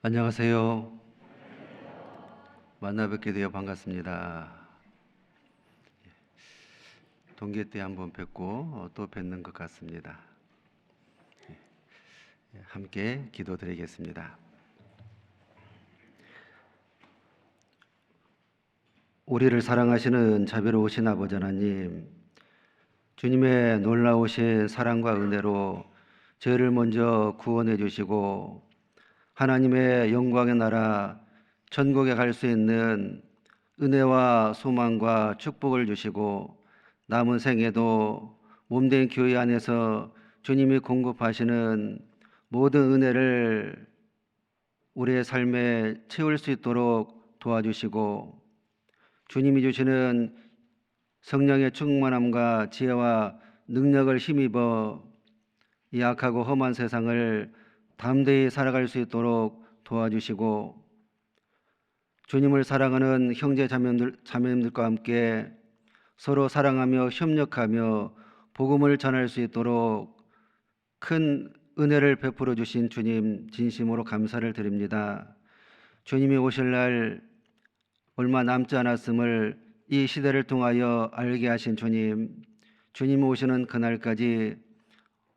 안녕하세요. 만나 뵙게 되어 반갑습니다. 동계 때 한번 뵙고 또 뵙는 것 같습니다. 함께 기도드리겠습니다. 우리를 사랑하시는 자비로우신 아버지 하나님, 주님의 놀라우신 사랑과 은혜로 저희를 먼저 구원해 주시고 하나님의 영광의 나라 천국에 갈 수 있는 은혜와 소망과 축복을 주시고 남은 생에도 몸된 교회 안에서 주님이 공급하시는 모든 은혜를 우리의 삶에 채울 수 있도록 도와주시고 주님이 주시는 성령의 충만함과 지혜와 능력을 힘입어 이 악하고 험한 세상을 담대히 살아갈 수 있도록 도와주시고 주님을 사랑하는 형제 자매님들과 함께 서로 사랑하며 협력하며 복음을 전할 수 있도록 큰 은혜를 베풀어 주신 주님 진심으로 감사를 드립니다. 주님이 오실 날 얼마 남지 않았음을 이 시대를 통하여 알게 하신 주님, 주님이 오시는 그날까지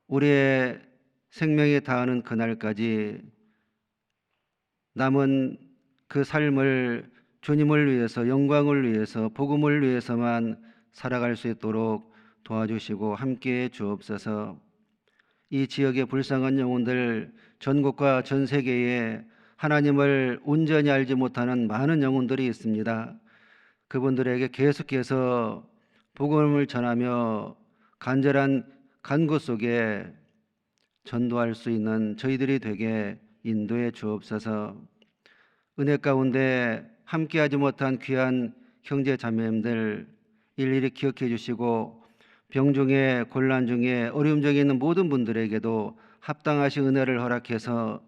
우리의 생명이 다하는 그날까지 남은 그 삶을 주님을 위해서 영광을 위해서 복음을 위해서만 살아갈 수 있도록 도와주시고 함께해 주옵소서. 이 지역의 불쌍한 영혼들 전국과 전 세계에 하나님을 온전히 알지 못하는 많은 영혼들이 있습니다. 그분들에게 계속해서 복음을 전하며 간절한 간구 속에 전도할 수 있는 저희들이 되게 인도해 주옵소서. 은혜 가운데 함께하지 못한 귀한 형제 자매님들 일일이 기억해 주시고 병 중에 곤란 중에 어려움 중에 있는 모든 분들에게도 합당하신 은혜를 허락해서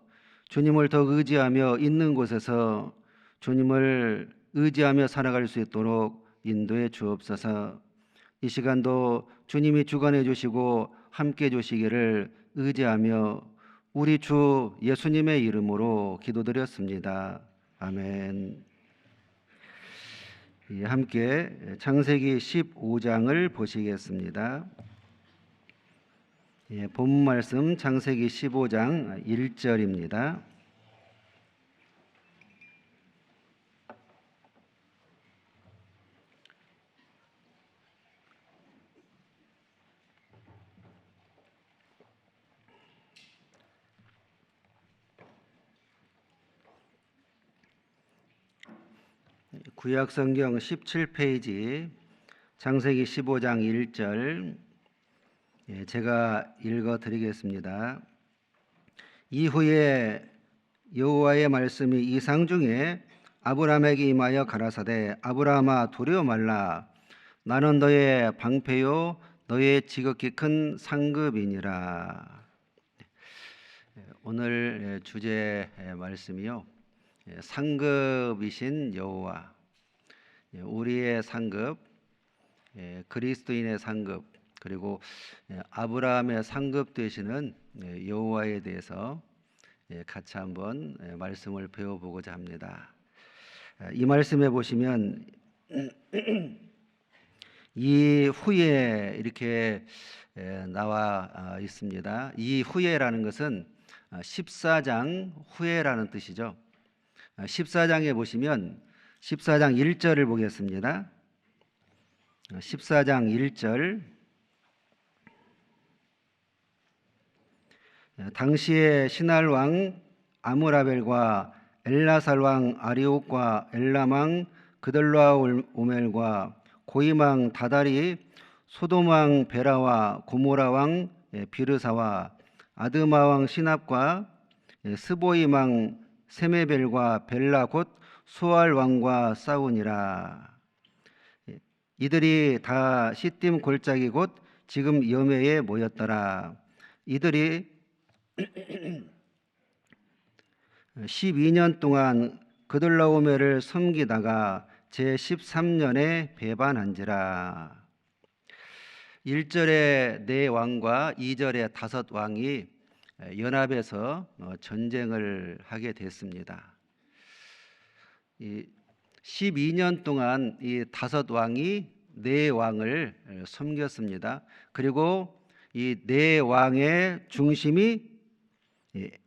주님을 더 의지하며 있는 곳에서 주님을 의지하며 살아갈 수 있도록 인도해 주옵소서. 이 시간도 주님이 주관해 주시고 함께 해 주시기를 의지하며 우리 주 예수님의 이름으로 기도드렸습니다. 아멘. 함께 창세기 15장을 보시겠습니다. 본문 말씀 창세기 15장 1절입니다. 구약성경 17페이지 창세기 15장 1절 제가 읽어드리겠습니다. 이후에 여호와의 말씀이 이상 중에 아브라함에게 임하여 가라사대 아브라함아 두려워 말라 나는 너의 방패요 너의 지극히 큰 상급이니라. 오늘 주제 말씀이요 상급이신 여호와, 우리의 상급, 그리스도인의 상급, 그리고 아브라함의 상급 되시는 여호와에 대해서 같이 한번 말씀을 배워보고자 합니다. 이 말씀에 보시면 이후에 이렇게 나와 있습니다. 이후에라는 것은 14장 후에라는 뜻이죠. 14장에 보시면 14장 1절을 보겠습니다. 14장 1절 당시에 신할 왕 아므라벨과 엘라살 왕 아리옥과 엘람 왕 그들라오멜과 고임 왕 다달이 소돔 왕 베라와 고모라 왕 비르사와 아드마 왕 시납과 스보임 왕 세메벨과 벨라 곧 소알 왕과 싸우니라. 이들이 다 시딤 골짜기 곧 지금 여매에 모였더라. 이들이 12년 동안 그들라오멜을 섬기다가 제13년에 배반한지라. 1절에 네 왕과 2절에 5 왕이 연합해서 전쟁을 하게 됐습니다. 이 12년 동안 이 다섯 왕이 네 왕을 섬겼습니다. 그리고 이 네 왕의 중심이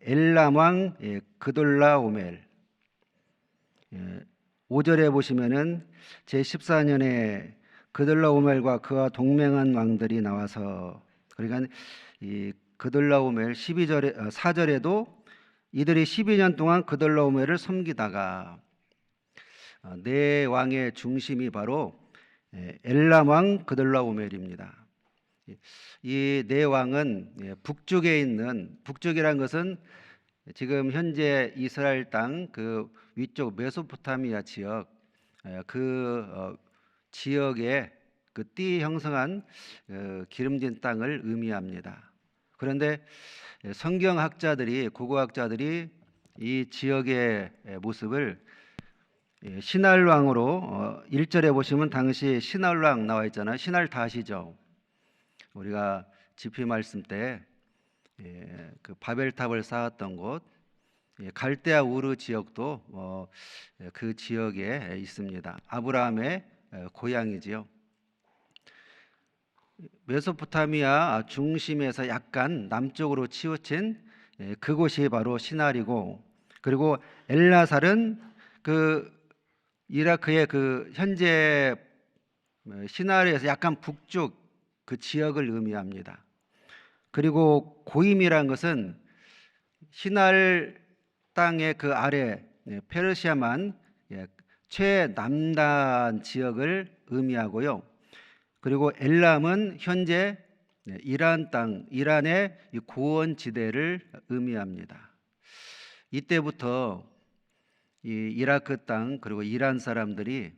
엘람 왕 그돌라오멜. 5절에 보시면은 제14년에 그돌라오멜과 그와 동맹한 왕들이 나와서, 그러니까 이 그돌라오멜 12절에 4절에도 이들이 12년 동안 그돌라오멜을 섬기다가 네 왕의 중심이 바로 엘람 왕 그돌라오멜입니다. 이 네 왕은 북쪽에 있는, 북쪽이란 것은 지금 현재 이스라엘 땅 그 위쪽 메소포타미아 지역, 그 지역에 그 띠 형성한 기름진 땅을 의미합니다. 그런데 성경학자들이, 고고학자들이 이 지역의 모습을 신할왕으로 1절에 보시면 당시 신할왕 나와 있잖아요. 신할 다 아시죠? 우리가 집회 말씀 때 그 바벨탑을 쌓았던 곳, 갈대아 우르 지역도 그 지역에 있습니다. 아브라함의 고향이지요. 메소포타미아 중심에서 약간 남쪽으로 치우친 그곳이 바로 시날이고, 그리고 엘라살은 그 이라크의 그 현재 시날에서 약간 북쪽 그 지역을 의미합니다. 그리고 고임이라는 것은 시날 땅의 그 아래 페르시아만 최남단 지역을 의미하고요. 그리고 엘람은 현재 이란 땅, 이란의 고원 지대를 의미합니다. 이때부터 이 이라크 땅 그리고 이란 사람들이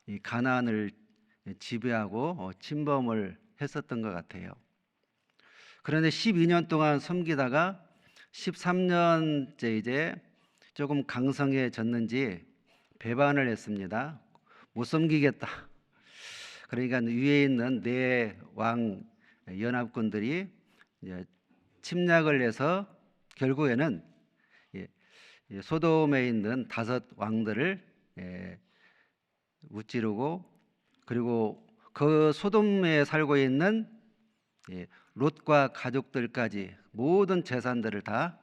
이 가나안을 지배하고 침범을 했었던 것 같아요. 그런데 12년 동안 섬기다가 13년째 이제 조금 강성해졌는지 배반을 했습니다. 못 섬기겠다. 그러니까 위에 있는 네 왕 연합군들이 침략을 해서 결국에는 소돔에 있는 다섯 왕들을 무찌르고, 그리고 그 소돔에 살고 있는 롯과 가족들까지 모든 재산들을 다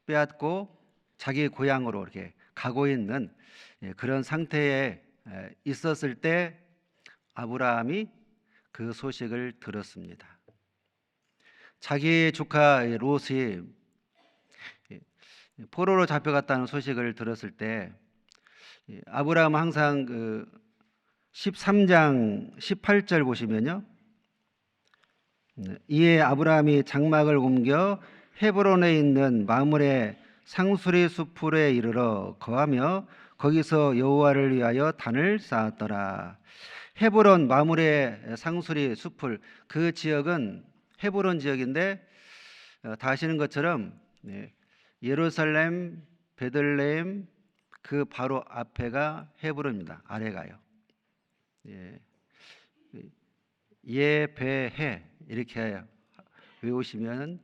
빼앗고 자기 고향으로 이렇게 가고 있는 그런 상태에 있었을 때 아브라함이 그 소식을 들었습니다. 자기 조카 롯이 포로로 잡혀갔다는 소식을 들었을 때 아브라함은 항상 그 13장 18절 보시면요, 이에 아브라함이 장막을 옮겨 헤브론에 있는 마므레 상수리 숲풀에 이르러 거하며 거기서 여호와를 위하여 단을 쌓았더라. 헤브론 마므레 상수리 숲풀, 그 지역은 헤브론 지역인데 다 아시는 것처럼 예루살렘, 베들레헴 그 바로 앞에가 헤브론입니다. 아래가요. 예배해 이렇게 외우시면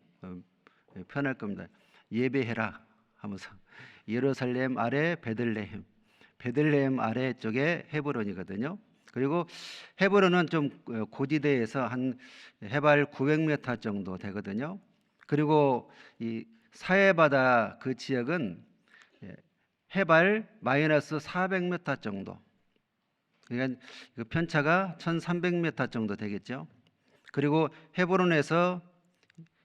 편할 겁니다. 예배해라 하면서 예루살렘 아래 베들레헴, 베들레헴 아래 쪽에 헤브론이거든요. 그리고 헤브론은 좀 고지대에서 한 해발 900m 정도 되거든요. 그리고 이 사해바다 그 지역은 해발 마이너스 400m 정도. 그러니까 그 편차가 1300m 정도 되겠죠. 그리고 헤브론에서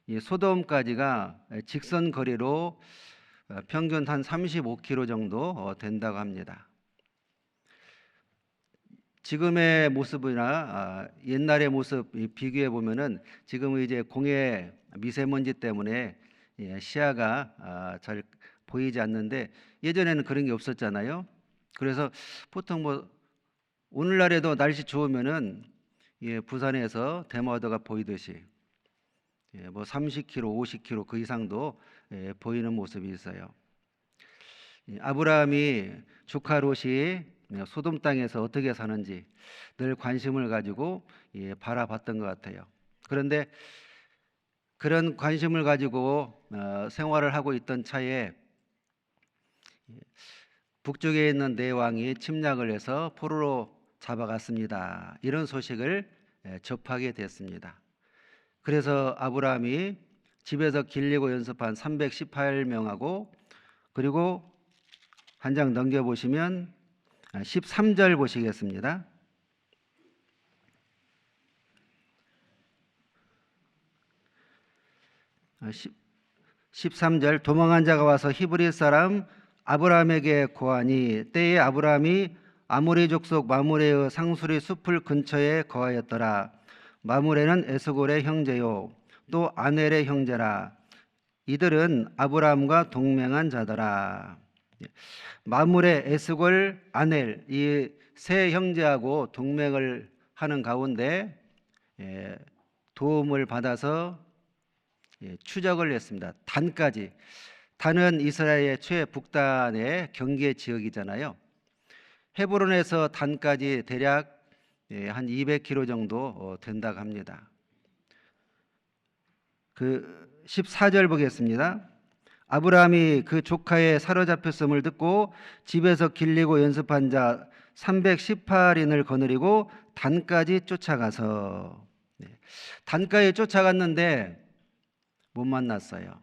이 소돔까지가 직선 거리로 평균 한 35km 정도 된다고 합니다. 지금의 모습이나 옛날의 모습 비교해 보면은 지금은 이제 공해 미세먼지 때문에 시야가 잘 보이지 않는데 예전에는 그런 게 없었잖아요. 그래서 보통 뭐 오늘날에도 날씨 좋으면은 부산에서 대마도가 보이듯이 뭐 30km, 50km 그 이상도 보이는 모습이 있어요. 아브라함이 조카 롯이 소돔 땅에서 어떻게 사는지 늘 관심을 가지고 바라봤던 것 같아요. 그런데 그런 관심을 가지고 생활을 하고 있던 차에 북쪽에 있는 네 왕이 침략을 해서 포로로 잡아갔습니다. 이런 소식을 접하게 됐습니다. 그래서 아브라함이 집에서 길리고 연습한 318명하고, 그리고 한 장 넘겨보시면 13절 보시겠습니다. 13절, 도망한 자가 와서 히브리 사람 아브라함에게 고하니 때에 아브라함이 아모리 족속 마므레의 상수리 숲을 근처에 거하였더라. 마므레는 에스골의 형제요 또 아넬의 형제라. 이들은 아브라함과 동맹한 자더라. 마므레, 에스골, 아넬, 이 세 형제하고 동맹을 하는 가운데 도움을 받아서 추적을 했습니다. 단까지. 단은 이스라엘의 최북단의 경계 지역이잖아요. 헤브론에서 단까지 대략 한 200km 정도 된다고 합니다. 그 14절 보겠습니다. 아브라함이 그 조카의 사로잡혔음을 듣고 집에서 길리고 연습한 자 318인을 거느리고 단까지 쫓아가서, 단까지 쫓아갔는데 못 만났어요.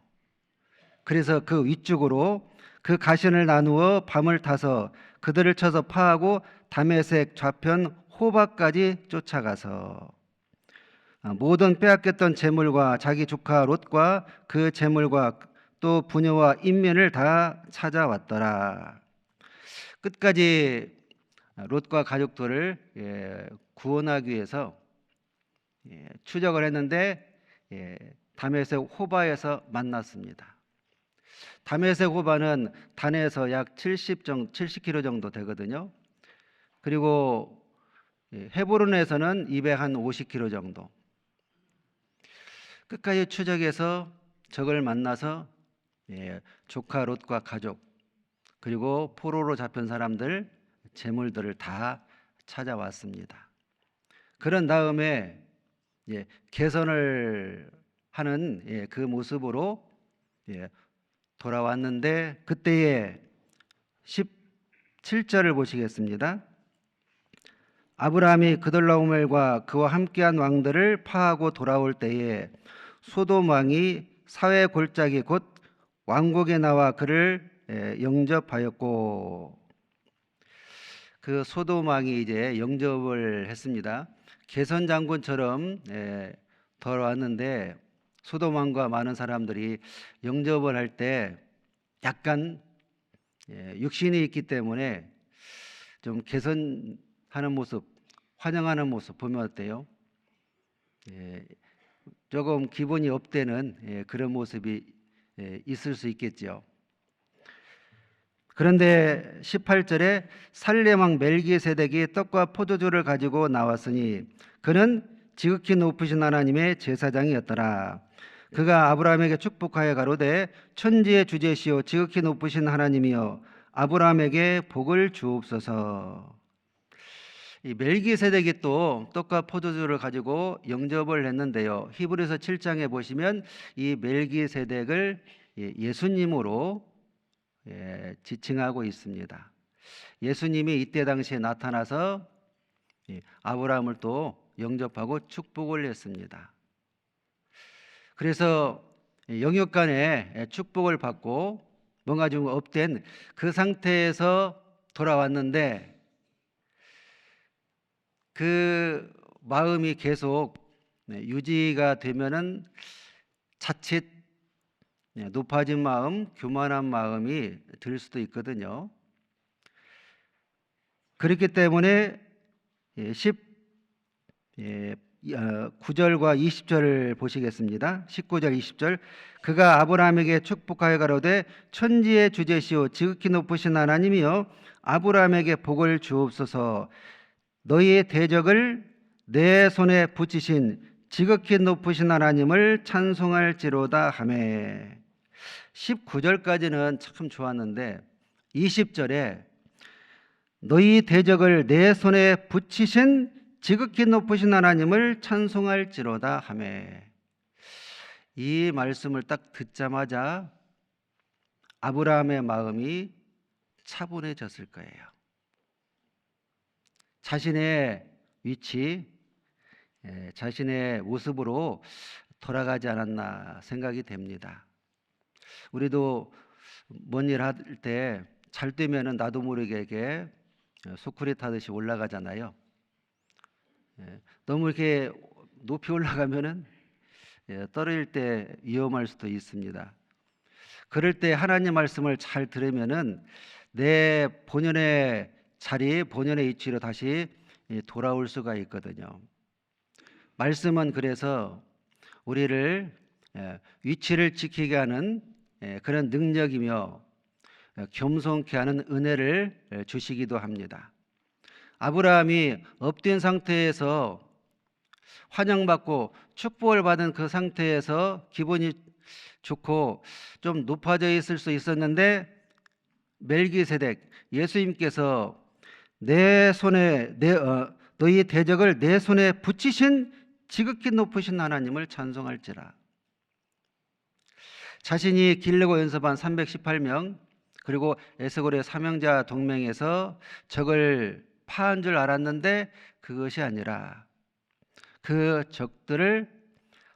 그래서 그 위쪽으로 그 가신을 나누어 밤을 타서 그들을 쳐서 파하고 다메섹 좌편 호바까지 쫓아가서 모든 빼앗겼던 재물과 자기 조카 롯과 그 재물과 또 부녀와 인면을 다 찾아왔더라. 끝까지 롯과 가족들을 구원하기 위해서 추적을 했는데 다메섹 호바에서 만났습니다. 다메섹 호바는 단에서 약 70km 정도 되거든요. 그리고 헤브론에서는 250km 정도. 끝까지 추적해서 적을 만나서 조카 롯과 가족, 그리고 포로로 잡힌 사람들, 재물들을 다 찾아왔습니다. 그런 다음에 개선을 하는 그 모습으로 돌아왔는데, 그때의 17절을 보시겠습니다. 아브라함이 그돌라오멜과 그와 함께한 왕들을 파하고 돌아올 때에 소돔 왕이 사회 골짜기 곧 왕국에 나와 그를 영접하였고, 그 소돔 왕이 이제 영접을 했습니다. 개선 장군처럼 돌아왔는데 소돔 왕과 많은 사람들이 영접을 할 때 약간 육신이 있기 때문에 좀 개선하는 모습, 환영하는 모습 보면 어때요? 조금 기분이 업되는 그런 모습이 있을 수 있겠죠. 그런데 18절에 살렘 왕 멜기세덱이 떡과 포도주를 가지고 나왔으니 그는 지극히 높으신 하나님의 제사장이었더라. 그가 아브라함에게 축복하여 가로되 천지의 주제시오 지극히 높으신 하나님이여 아브라함에게 복을 주옵소서. 이 멜기세덱이 또 떡과 포도주를 가지고 영접을 했는데요. 히브리서 7장에 보시면 이 멜기세덱을 예수님으로 지칭하고 있습니다. 예수님이 이때 당시에 나타나서 아브라함을 또 영접하고 축복을 했습니다. 그래서 영육간에 축복을 받고 뭔가 좀 업된 그 상태에서 돌아왔는데, 그 마음이 계속 유지가 되면은 자칫 높아진 마음, 교만한 마음이 들 수도 있거든요. 그렇기 때문에 19절과 20절을 보시겠습니다. 19절 20절 그가 아브라함에게 축복하여 가로되 천지의 주제시오 지극히 높으신 하나님이여 아브라함에게 복을 주옵소서. 너희의 대적을 내 손에 붙이신 지극히 높으신 하나님을 찬송할지로다 하매. 19절까지는 참 좋았는데 20절에 너희 대적을 내 손에 붙이신 지극히 높으신 하나님을 찬송할지로다 하매. 이 말씀을 딱 듣자마자 아브라함의 마음이 차분해졌을 거예요. 자신의 위치, 자신의 모습으로 돌아가지 않았나 생각이 됩니다. 우리도 뭔 일 할 때 잘 되면은 나도 모르게 소쿠리 타듯이 올라가잖아요. 너무 이렇게 높이 올라가면은 떨어질 때 위험할 수도 있습니다. 그럴 때 하나님 말씀을 잘 들으면은 내 본연의 자리, 본연의 위치로 다시 돌아올 수가 있거든요. 말씀은 그래서 우리를 위치를 지키게 하는 그런 능력이며 겸손케 하는 은혜를 주시기도 합니다. 아브라함이 업된 상태에서 환영받고 축복을 받은 그 상태에서 기분이 좋고 좀 높아져 있을 수 있었는데 멜기세덱 예수님께서 내 손에 너희 대적을 내 손에 붙이신 지극히 높으신 하나님을 찬송할지라. 자신이 기르고 연습한 318명 그리고 에스골의 사명자 동맹에서 적을 파한 줄 알았는데 그것이 아니라 그 적들을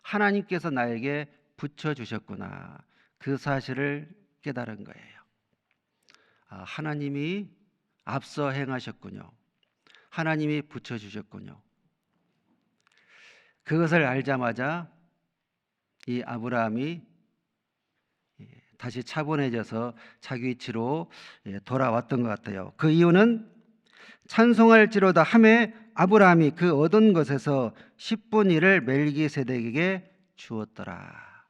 하나님께서 나에게 붙여주셨구나. 그 사실을 깨달은 거예요. 하나님이 앞서 행하셨군요. 하나님이 붙여주셨군요. 그것을 알자마자 이 아브라함이 다시 차분해져서 자기 위치로 돌아왔던 것 같아요. 그 이유는 찬송할지로다 하매 아브라함이 그 얻은 것에서 10분의 1을 멜기세덱에게 주었더라.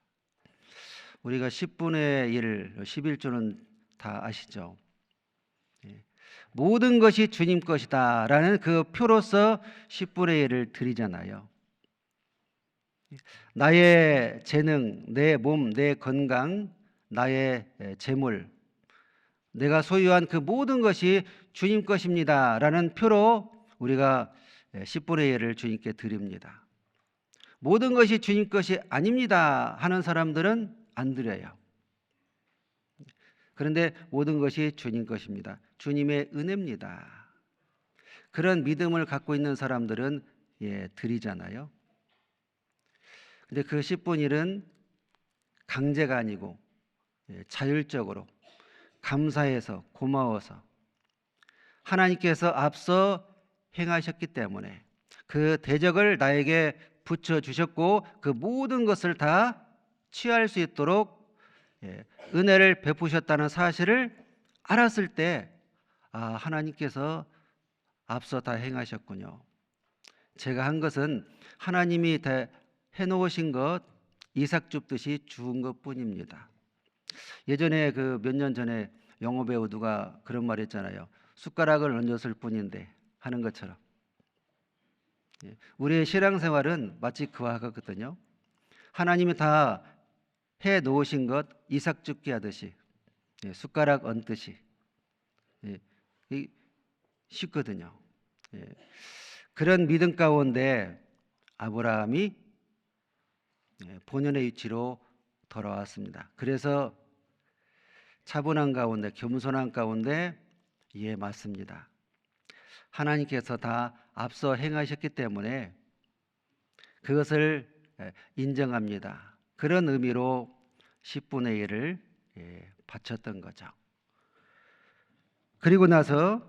우리가 10분의 1, 11조는 다 아시죠? 모든 것이 주님 것이다 라는 그 표로서 10분의 1을 드리잖아요. 나의 재능, 내 몸, 내 건강, 나의 재물, 내가 소유한 그 모든 것이 주님 것입니다 라는 표로 우리가 10분의 1을 주님께 드립니다. 모든 것이 주님 것이 아닙니다 하는 사람들은 안 드려요. 그런데 모든 것이 주님 것입니다. 주님의 은혜입니다. 그런 믿음을 갖고 있는 사람들은 드리잖아요. 근데 그 10분의 1은 강제가 아니고 자율적으로 감사해서 고마워서 하나님께서 앞서 행하셨기 때문에 그 대적을 나에게 붙여주셨고 그 모든 것을 다 취할 수 있도록 은혜를 베푸셨다는 사실을 알았을 때 하나님께서 앞서 다 행하셨군요. 제가 한 것은 하나님이 다 해놓으신 것 이삭 줍듯이 주은 것뿐입니다. 예전에 그 몇 년 전에 영화 배우 누가 그런 말 했잖아요. 숟가락을 얹었을 뿐인데 하는 것처럼 우리의 신앙생활은 마치 그와 같거든요. 하나님이 다 해 놓으신 것 이삭 줍기 하듯이 숟가락 얹듯이 쉽거든요. 그런 믿음 가운데 아브라함이 본연의 위치로 돌아왔습니다. 그래서 차분한 가운데 겸손한 가운데 맞습니다. 하나님께서 다 앞서 행하셨기 때문에 그것을 인정합니다. 그런 의미로 10분의 1을 바쳤던 거죠. 그리고 나서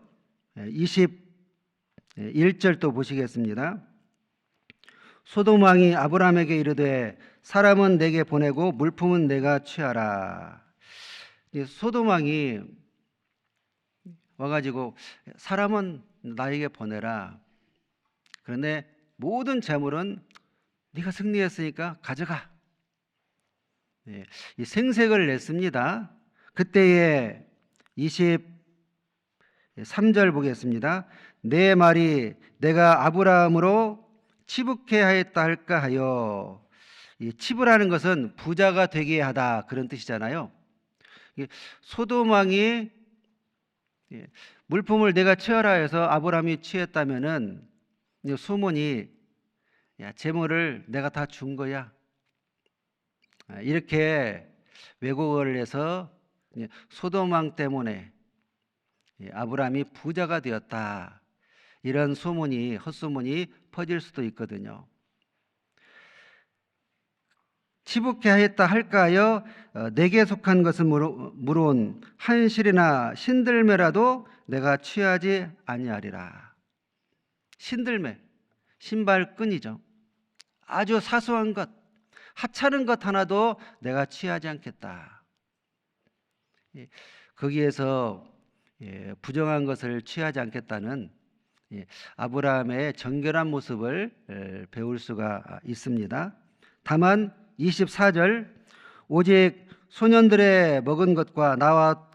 21절 또 보시겠습니다. 소돔 왕이 아브라함에게 이르되 사람은 내게 보내고 물품은 내가 취하라. 소돔 왕이 와가지고 사람은 나에게 보내라. 그런데 모든 재물은 네가 승리했으니까 가져가. 이 생색을 냈습니다. 그때에 23절 보겠습니다. 내 말이 내가 아브라함으로 치북해 하였다 할까 하여. 이 치부라는 것은 부자가 되게 하다 그런 뜻이잖아요. 소돔 왕이 물품을 내가 취하라 해서 아브라함이 취했다면은 소문이 야 재물을 내가 다 준 거야. 이렇게 왜곡을 해서 소돔 왕 때문에 아브라함이 부자가 되었다, 이런 소문이, 헛소문이 퍼질 수도 있거든요. 치북케 하였다 할까하여 내게 속한 것은 물론 한 실이나 신들매라도 내가 취하지 아니하리라. 신들매, 신발끈이죠. 아주 사소한 것, 하찮은 것 하나도 내가 취하지 않겠다. 거기에서 부정한 것을 취하지 않겠다는 아브라함의 정결한 모습을 배울 수가 있습니다. 다만 24절, 오직 소년들의 먹은 것과 나와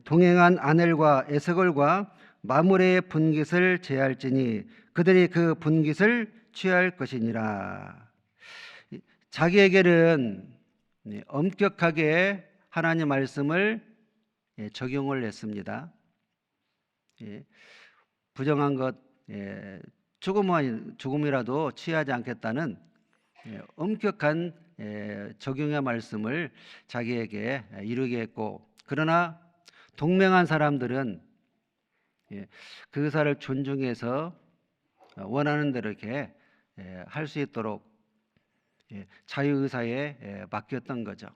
동행한 아넬과 에스걸과 마므레의 분깃을 제할지니 그들이 그 분깃을 취할 것이니라. 자기에게는 엄격하게 하나님 말씀을 적용을 했습니다. 부정한 것 조금이라도 취하지 않겠다는 엄격한 적용의 말씀을 자기에게 이루게 했고, 그러나 동맹한 사람들은 그 의사를 존중해서 원하는 대로 이렇게 할 수 있도록 자유의사에 맡겼던 거죠.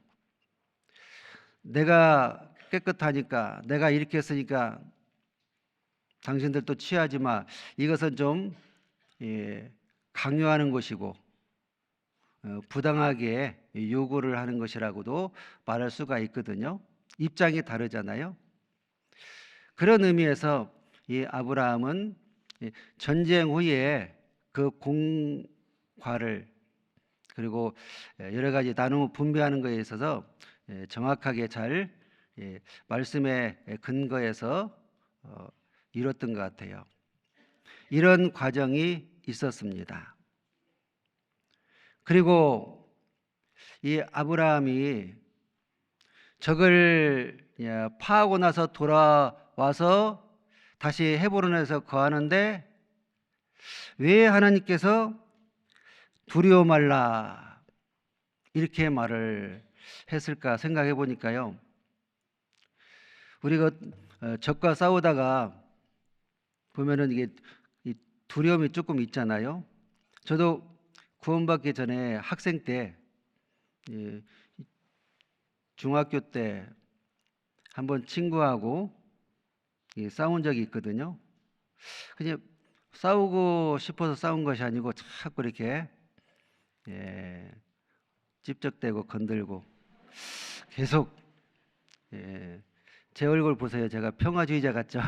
내가 깨끗하니까, 내가 이렇게 했으니까 당신들도 취하지 마, 이것은 좀 강요하는 것이고 부당하게 요구를 하는 것이라고도 말할 수가 있거든요. 입장이 다르잖아요. 그런 의미에서 이 아브라함은 전쟁 후에 그 공과를, 그리고 여러 가지 나누어 분배하는 것에 있어서 정확하게 잘 말씀의 근거에서 이뤘던 것 같아요. 이런 과정이 있었습니다. 그리고 이 아브라함이 적을 파하고 나서 돌아와서 다시 헤브론에서 거하는데 왜 하나님께서 두려워 말라 이렇게 말을 했을까 생각해 보니까요, 우리가 적과 싸우다가 보면은 이게 두려움이 조금 있잖아요. 저도 구원받기 전에 학생 때, 중학교 때 한번 친구하고 싸운 적이 있거든요. 그냥 싸우고 싶어서 싸운 것이 아니고 자꾸 이렇게 찝적대고 건들고 계속, 제 얼굴 보세요. 제가 평화주의자 같죠?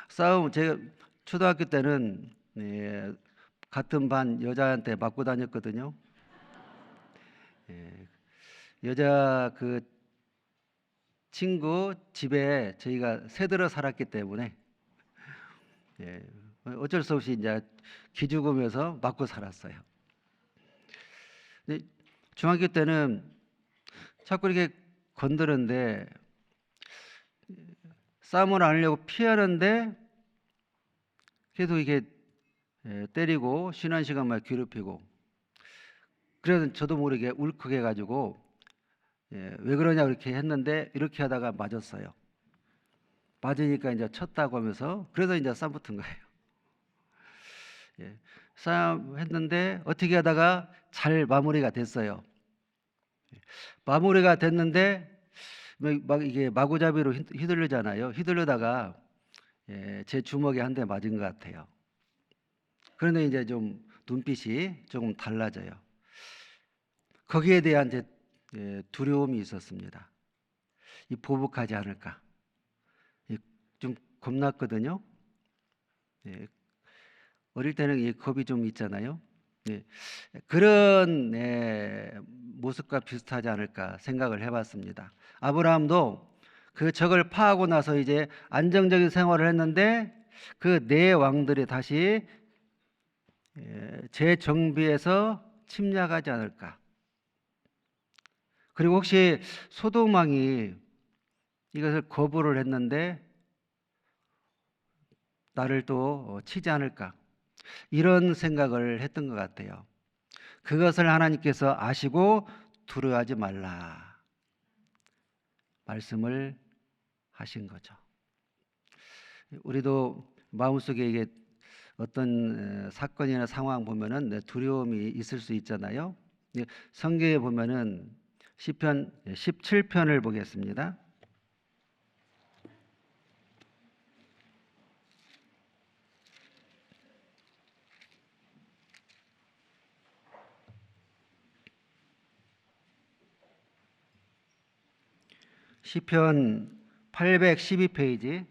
싸움, 제가 초등학교 때는 같은 반 여자한테 맞고 다녔거든요. 여자 그 친구 집에 저희가 새들어 살았기 때문에 어쩔 수 없이 이제 기죽으면서 맞고 살았어요. 근데 중학교 때는 자꾸 이렇게 건드는데 싸움을 안 하려고 피하는데 계속 이게 때리고 쉬는 시간만 괴롭히고, 그래서 저도 모르게 울컥해 가지고 왜 그러냐 이렇게 했는데 이렇게 하다가 맞았어요. 맞으니까 이제 쳤다고 하면서, 그래서 이제 싸움 붙은 거예요. 싸움 했는데 어떻게 하다가 잘 마무리가 됐어요. 마무리가 됐는데 막 이게 마구잡이로 휘둘르잖아요. 휘둘르다가 제 주먹에 한 대 맞은 것 같아요. 그런데 이제 좀 눈빛이 조금 달라져요. 거기에 대한 제 두려움이 있었습니다. 이 보복하지 않을까, 좀 겁났거든요. 어릴 때는 이 겁이 좀 있잖아요. 그런 모습과 비슷하지 않을까 생각을 해봤습니다. 아브라함도 그 적을 파하고 나서 이제 안정적인 생활을 했는데 그 네 왕들이 다시 재정비해서 침략하지 않을까. 그리고 혹시 소돔 왕이 이것을 거부를 했는데 나를 또 치지 않을까, 이런 생각을 했던 것 같아요. 그것을 하나님께서 아시고 두려워하지 말라 말씀을 하신 거죠. 우리도 마음속에 이게 어떤 사건이나 상황 보면은 두려움이 있을 수 있잖아요. 성경에 보면은 시편 17편을 보겠습니다. 시편 812페이지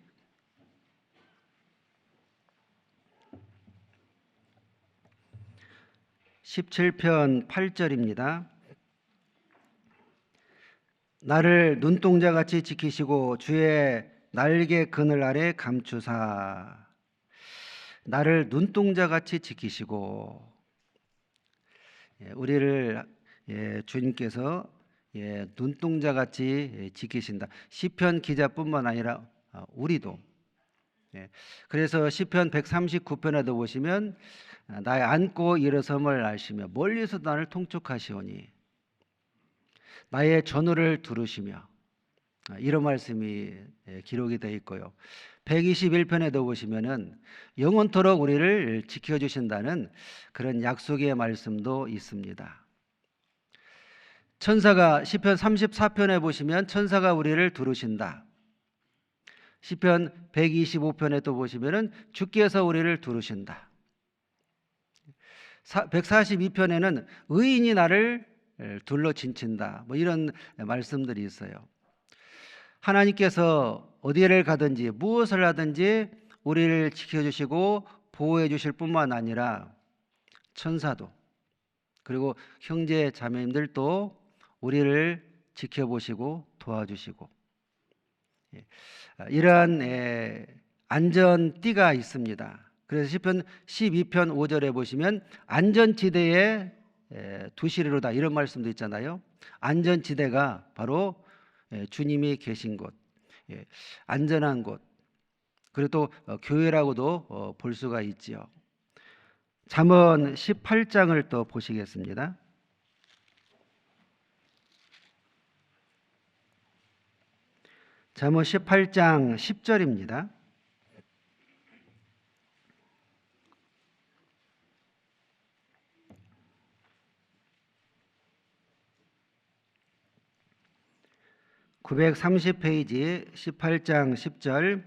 17편 8절입니다. 나를 눈동자같이 지키시고 주의 날개 그늘 아래 감추사. 나를 눈동자같이 지키시고, 우리를 주님께서 눈동자같이 지키신다. 시편 기자뿐만 아니라 우리도. 그래서 시편 139편에도 보시면 나의 앉고 일어섬을 아시며 멀리서 나를 통촉하시오니 나의 전후를 두루시며, 이런 말씀이 기록이 되어 있고요. 121편에도 보시면은 영원토록 우리를 지켜주신다는 그런 약속의 말씀도 있습니다. 천사가 시편 34편에 보시면 천사가 우리를 두루신다. 시편 125편에 또 보시면은 주께서 우리를 두루신다. 142편에는 의인이 나를 둘러 진친다. 뭐 이런 말씀들이 있어요. 하나님께서 어디를 가든지 무엇을 하든지 우리를 지켜주시고 보호해 주실 뿐만 아니라 천사도 그리고 형제 자매님들도 우리를 지켜보시고 도와주시고, 이러한 안전띠가 있습니다. 그래서 시편 12편 5절에 보시면 안전지대에 두시리로다 이런 말씀도 있잖아요. 안전지대가 바로 주님이 계신 곳, 안전한 곳, 그리고 또 교회라고도 볼 수가 있지요. 잠언 18장을 또 보시겠습니다. 잠언 18장 10절입니다. (930페이지) 18장 10절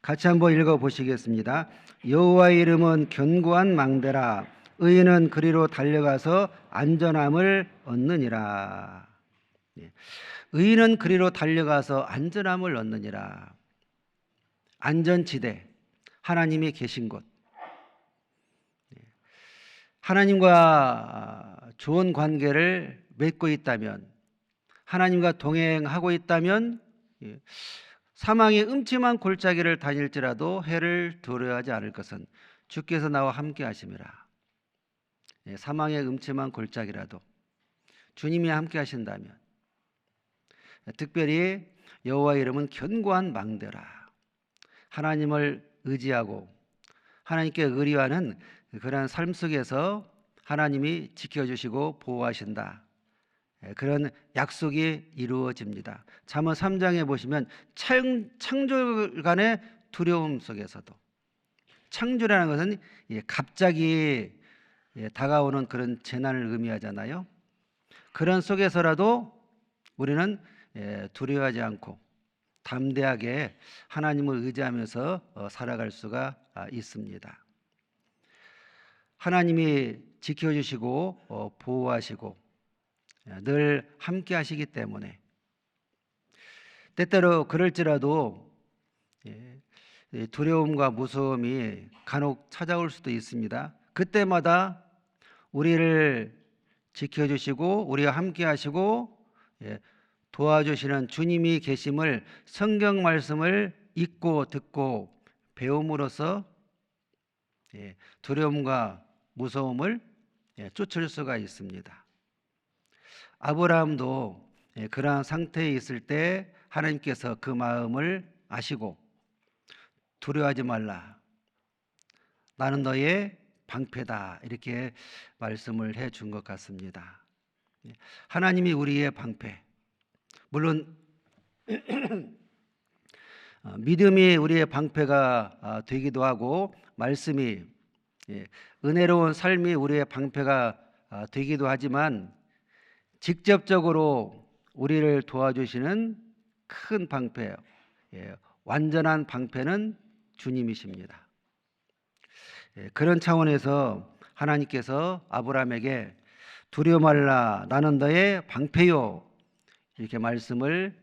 같이 한번 읽어보시겠습니다. 여호와의 이름은 견고한 망대라. 의인은 그리로 달려가서 안전함을 얻느니라. 의인은 그리로 달려가서 안전함을 얻느니라. 안전지대, 하나님이 계신 곳, 하나님과 좋은 관계를 맺고 있다면, 하나님과 동행하고 있다면 사망의 음침한 골짜기를 다닐지라도 해를 두려워하지 않을 것은 주께서 나와 함께 하심이라. 사망의 음침한 골짜기라도 주님이 함께 하신다면, 특별히 여호와의 이름은 견고한 망대라. 하나님을 의지하고 하나님께 의리하는 그러한 삶 속에서 하나님이 지켜주시고 보호하신다. 그런 약속이 이루어집니다. 잠언 3장에 보시면 창조간의 두려움 속에서도, 창조라는 것은 갑자기 다가오는 그런 재난을 의미하잖아요. 그런 속에서라도 우리는 두려워하지 않고 담대하게 하나님을 의지하면서 살아갈 수가 있습니다. 하나님이 지켜주시고 보호하시고 늘 함께 하시기 때문에 때때로 그럴지라도 두려움과 무서움이 간혹 찾아올 수도 있습니다. 그때마다 우리를 지켜주시고 우리와 함께 하시고 도와주시는 주님이 계심을 성경 말씀을 읽고 듣고 배움으로써 두려움과 무서움을 쫓을 수가 있습니다. 아브라함도 그러한 상태에 있을 때 하나님께서 그 마음을 아시고 두려워하지 말라. 나는 너의 방패다, 이렇게 말씀을 해 준 것 같습니다. 하나님이 우리의 방패. 물론 믿음이 우리의 방패가 되기도 하고, 말씀이, 은혜로운 삶이 우리의 방패가 되기도 하지만, 직접적으로 우리를 도와주시는 큰 방패, 완전한 방패는 주님이십니다. 그런 차원에서 하나님께서 아브라함에게 두려워 말라, 나는 너의 방패요, 이렇게 말씀을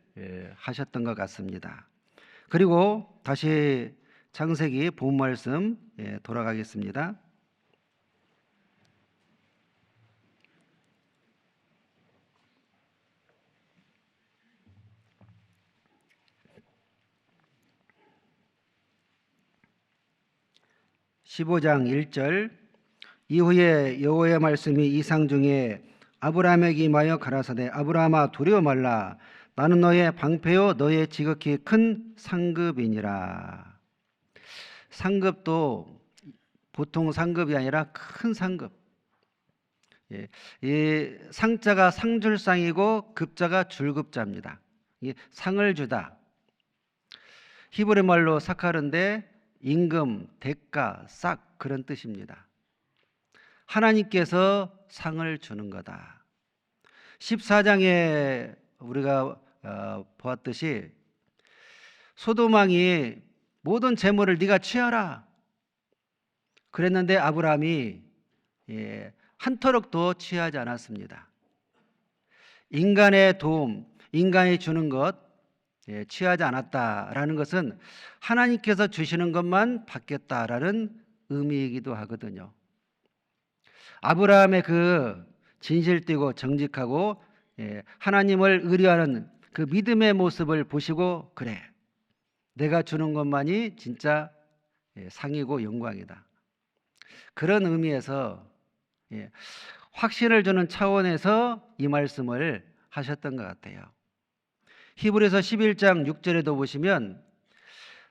하셨던 것 같습니다. 그리고 다시 창세기 본 말씀 돌아가겠습니다. (15장 1절) 이후에 여호와의 말씀이 이상 중에 아브라함에게 임하여 가라사대 아브라함아 두려워 말라, 나는 너의 방패요 너의 지극히 큰 상급이니라. 상급도 보통 상급이 아니라 큰 상급. 이 상자가 상줄상이고 급자가 줄급자입니다. 상을 주다. 히브리 말로 사카른데 임금, 대가, 싹, 그런 뜻입니다. 하나님께서 상을 주는 거다. 14장에 우리가 보았듯이 소돔 왕이 모든 재물을 네가 취하라 그랬는데 아브라함이 한 터럭도 취하지 않았습니다. 인간의 도움, 인간이 주는 것 취하지 않았다라는 것은 하나님께서 주시는 것만 받겠다라는 의미이기도 하거든요. 아브라함의 그 진실되고 정직하고 하나님을 의뢰하는 그 믿음의 모습을 보시고, 그래, 내가 주는 것만이 진짜 상이고 영광이다, 그런 의미에서 확신을 주는 차원에서 이 말씀을 하셨던 것 같아요. 히브리서 11장 6절에도 보시면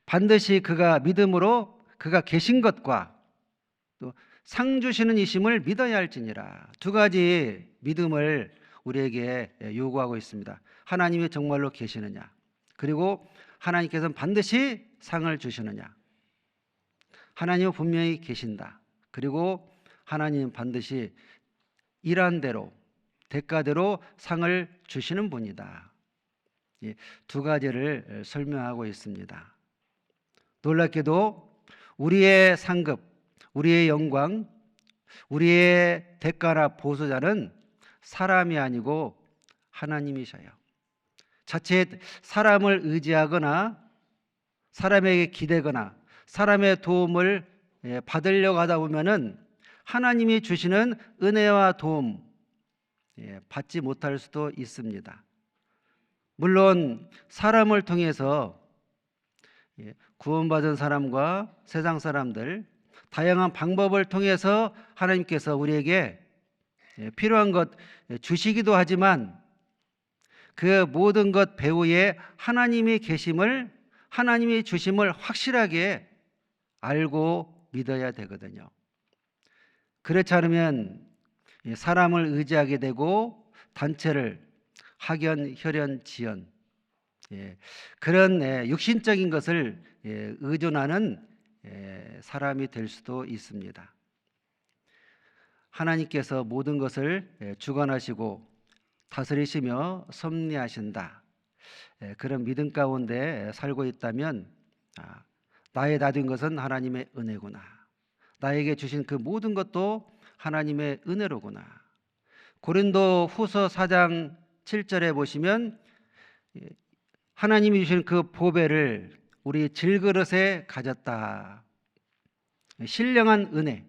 반드시 그가 믿음으로 그가 계신 것과 또 상 주시는 이심을 믿어야 할지니라. 두 가지 믿음을 우리에게 요구하고 있습니다. 하나님이 정말로 계시느냐, 그리고 하나님께서는 반드시 상을 주시느냐. 하나님은 분명히 계신다, 그리고 하나님은 반드시 일한 대로 대가대로 상을 주시는 분이다. 두 가지를 설명하고 있습니다. 놀랍게도 우리의 상급, 우리의 영광, 우리의 대가나 보수자는 사람이 아니고 하나님이셔요. 자칫 사람을 의지하거나 사람에게 기대거나 사람의 도움을 받으려고 하다 보면은 하나님이 주시는 은혜와 도움 받지 못할 수도 있습니다. 물론 사람을 통해서 구원받은 사람과 세상 사람들, 다양한 방법을 통해서 하나님께서 우리에게 필요한 것 주시기도 하지만 그 모든 것 배후에 하나님이 계심을, 하나님이 주심을 확실하게 알고 믿어야 되거든요. 그렇지 않으면 사람을 의지하게 되고 단체를, 학연, 혈연, 지연, 그런 육신적인 것을 의존하는 사람이 될 수도 있습니다. 하나님께서 모든 것을 주관하시고 다스리시며 섭리하신다, 그런 믿음 가운데 살고 있다면 나의 놔둔 것은 하나님의 은혜구나, 나에게 주신 그 모든 것도 하나님의 은혜로구나. 고린도 후서 4장 7절에 보시면 하나님이 주신 그 보배를 우리 질그릇에 가졌다, 신령한 은혜,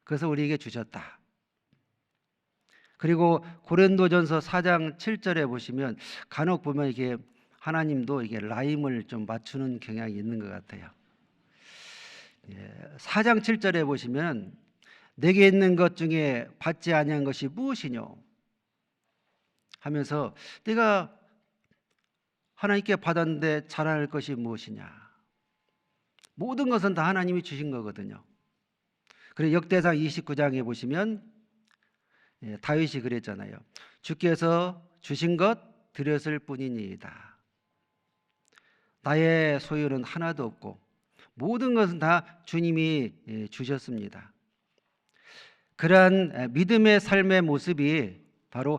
그래서 우리에게 주셨다. 그리고 고린도전서 4장 7절에 보시면 간혹 보면 이게 하나님도 이게 라임을 좀 맞추는 경향이 있는 것 같아요. 4장 7절에 보시면 내게 있는 것 중에 받지 아니한 것이 무엇이뇨 하면서 내가 하나님께 받았는데 자랑할 것이 무엇이냐. 모든 것은 다 하나님이 주신 거거든요. 그리고 역대상 29장에 보시면 다윗이 그랬잖아요. 주께서 주신 것 드렸을 뿐이니이다. 나의 소유는 하나도 없고 모든 것은 다 주님이 주셨습니다. 그러한 믿음의 삶의 모습이 바로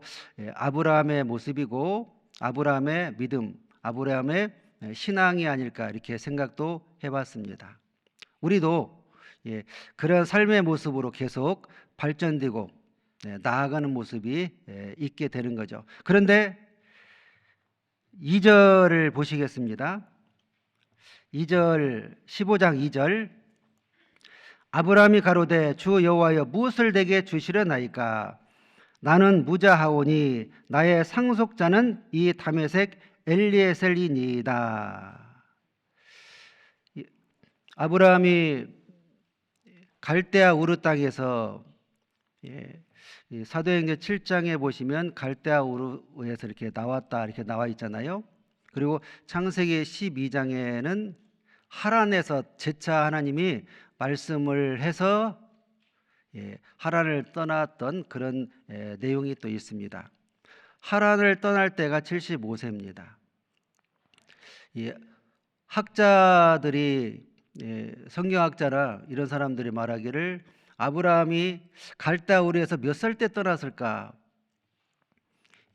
아브라함의 모습이고 아브라함의 믿음, 아브라함의 신앙이 아닐까 이렇게 생각도 해봤습니다. 우리도 그런 삶의 모습으로 계속 발전되고 나아가는 모습이 있게 되는 거죠. 그런데 2절을 보시겠습니다. 2절 15장 2절 아브라함이 가로되 주 여호와여 무엇을 내게 주시려나이까 나는 무자하오니 나의 상속자는 이 다메섹 엘리에셀이니이다. 아브라함이 갈대아 우르 땅에서 이 사도행전 7장에 보시면 갈대아 우르에서 이렇게 나왔다 이렇게 나와 있잖아요. 그리고 창세기 12장에는 하란에서 재차 하나님이 말씀을 해서 하란을 떠났던 그런 내용이 또 있습니다. 하란을 떠날 때가 75세입니다. 학자들이 성경학자나 이런 사람들이 말하기를 아브라함이 갈대아 우르에서 몇 살 때 떠났을까?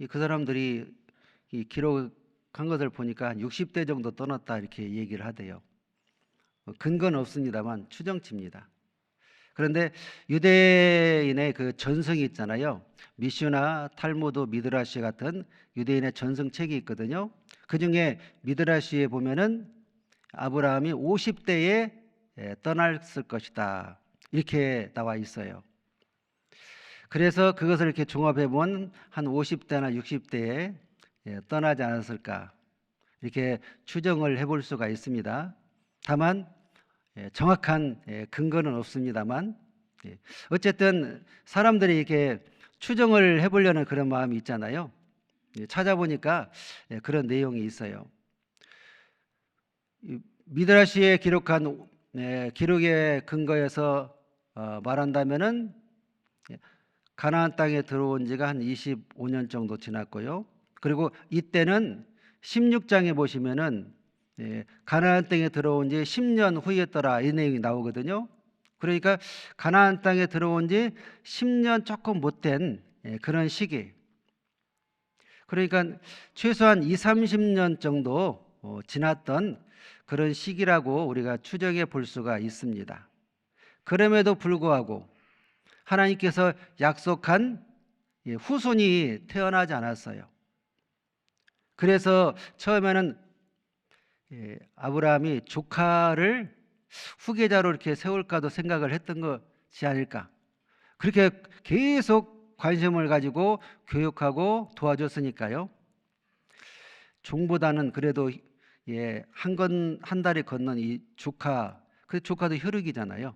그 사람들이 기록한 것을 보니까 한 60대 정도 떠났다 이렇게 얘기를 하대요. 근거는 없습니다만 추정치입니다. 그런데 유대인의 그 전성이 있잖아요. 미슈나 탈무드 미드라시 같은 유대인의 전성책이 있거든요. 그 중에 미드라시에 보면은 아브라함이 50대에 떠났을 것이다 이렇게 나와 있어요. 그래서 그것을 이렇게 종합해 보면 한 50대나 60대에 떠나지 않았을까 이렇게 추정을 해볼 수가 있습니다. 다만 정확한 근거는 없습니다만 어쨌든 사람들이 이렇게 추정을 해보려는 그런 마음이 있잖아요. 찾아보니까 그런 내용이 있어요. 미드라시에 기록한 기록의 근거에서 말한다면은 가나안 땅에 들어온 지가 한 25년 정도 지났고요. 그리고 이때는 16장에 보시면은 가나안 땅에 들어온 지 10년 후였더라 이 내용이 나오거든요. 그러니까 가나안 땅에 들어온 지 10년 조금 못된 그런 시기. 그러니까 최소한 20, 30년 정도 지났던 그런 시기라고 우리가 추정해 볼 수가 있습니다. 그럼에도 불구하고 하나님께서 약속한 후손이 태어나지 않았어요. 그래서 처음에는 아브라함이 조카를 후계자로 이렇게 세울까도 생각을 했던 것이 아닐까. 그렇게 계속 관심을 가지고 교육하고 도와줬으니까요. 종보다는 그래도 한 달이 건넌 이 조카, 그 조카도 혈육이잖아요.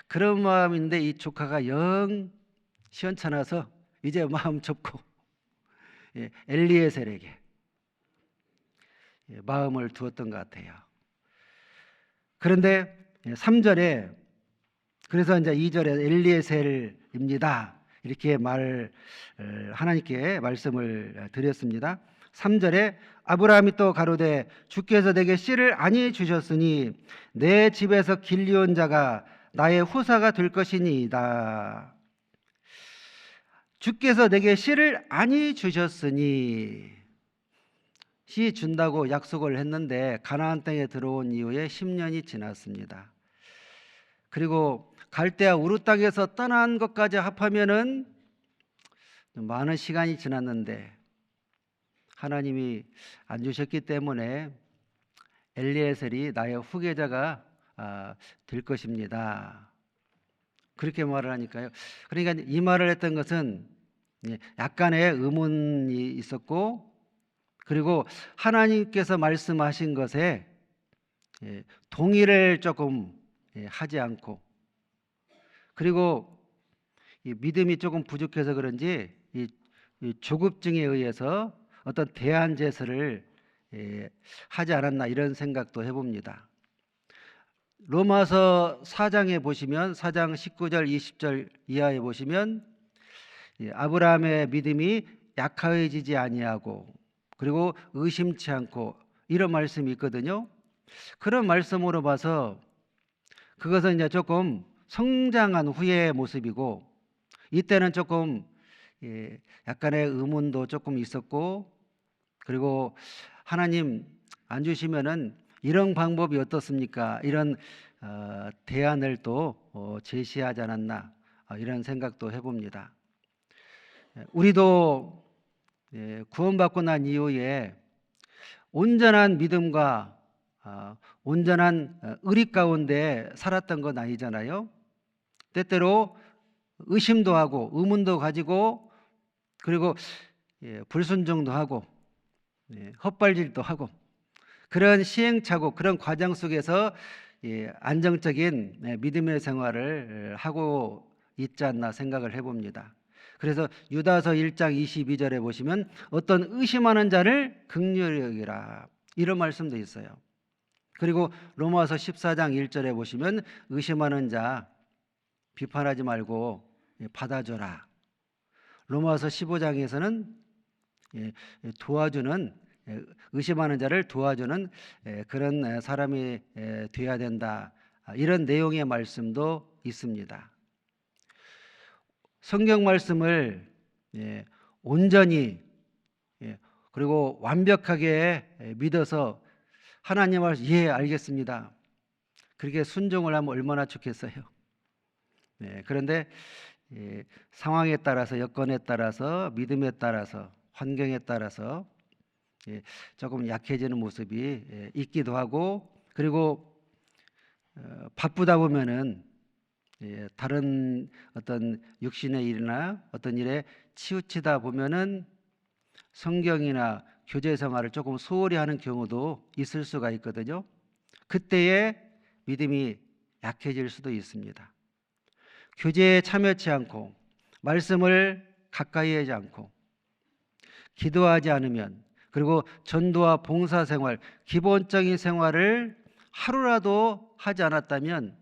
그런 마음인데 이 조카가 영 시원찮아서 이제 마음 접고 엘리에셀에게 마음을 두었던 것 같아요. 그런데 3절에 그래서 이제 2절에 엘리에셀입니다. 이렇게 하나님께 말씀을 드렸습니다. 3절에 아브라함이 또 가로되 주께서 내게 씨를 아니 주셨으니 내 집에서 길리온 자가 나의 후사가 될 것이니이다. 주께서 내게 씨를 아니 주셨으니 씨 준다고 약속을 했는데 가나안 땅에 들어온 이후에 10년이 지났습니다. 그리고 갈대아 우르 땅에서 떠난 것까지 합하면은 많은 시간이 지났는데 하나님이 안 주셨기 때문에 엘리에셀이 나의 후계자가 될 것입니다. 그렇게 말을 하니까요. 그러니까 이 말을 했던 것은 약간의 의문이 있었고 그리고 하나님께서 말씀하신 것에 동의를 조금 하지 않고 그리고 믿음이 조금 부족해서 그런지 이 조급증에 의해서 어떤 대안 제스를 하지 않았나 이런 생각도 해봅니다. 로마서 4장에 보시면 4장 19절 20절 이하에 보시면 아브라함의 믿음이 약화해지지 아니하고 그리고 의심치 않고 이런 말씀이 있거든요. 그런 말씀으로 봐서 그것은 이제 조금 성장한 후의 모습이고 이때는 조금 약간의 의문도 조금 있었고 그리고 하나님 안 주시면은 이런 방법이 어떻습니까? 이런 대안을 또 제시하지 않았나 이런 생각도 해봅니다. 우리도 구원받고 난 이후에 온전한 믿음과 온전한 의리 가운데 살았던 건 아니잖아요. 때때로 의심도 하고 의문도 가지고 그리고 불순종도 하고 헛발질도 하고 그런 시행착오 그런 과정 속에서 안정적인 믿음의 생활을 하고 있지 않나 생각을 해봅니다. 그래서 유다서 1장 22절에 보시면 어떤 의심하는 자를 긍휼히 여기라 이런 말씀도 있어요. 그리고 로마서 14장 1절에 보시면 의심하는 자 비판하지 말고 받아줘라. 로마서 15장에서는 도와주는 의심하는 자를 도와주는 그런 사람이 되어야 된다. 이런 내용의 말씀도 있습니다. 성경 말씀을 온전히 그리고 완벽하게 믿어서 하나님 말씀 알겠습니다. 그렇게 순종을 하면 얼마나 좋겠어요. 그런데 상황에 따라서 여건에 따라서 믿음에 따라서 환경에 따라서 조금 약해지는 모습이 있기도 하고 그리고 바쁘다 보면은 다른 어떤 육신의 일이나 어떤 일에 치우치다 보면은 성경이나 교제 생활을 조금 소홀히 하는 경우도 있을 수가 있거든요. 그때에 믿음이 약해질 수도 있습니다. 교제에 참여치 않고 말씀을 가까이 하지 않고 기도하지 않으면 그리고 전도와 봉사생활 기본적인 생활을 하루라도 하지 않았다면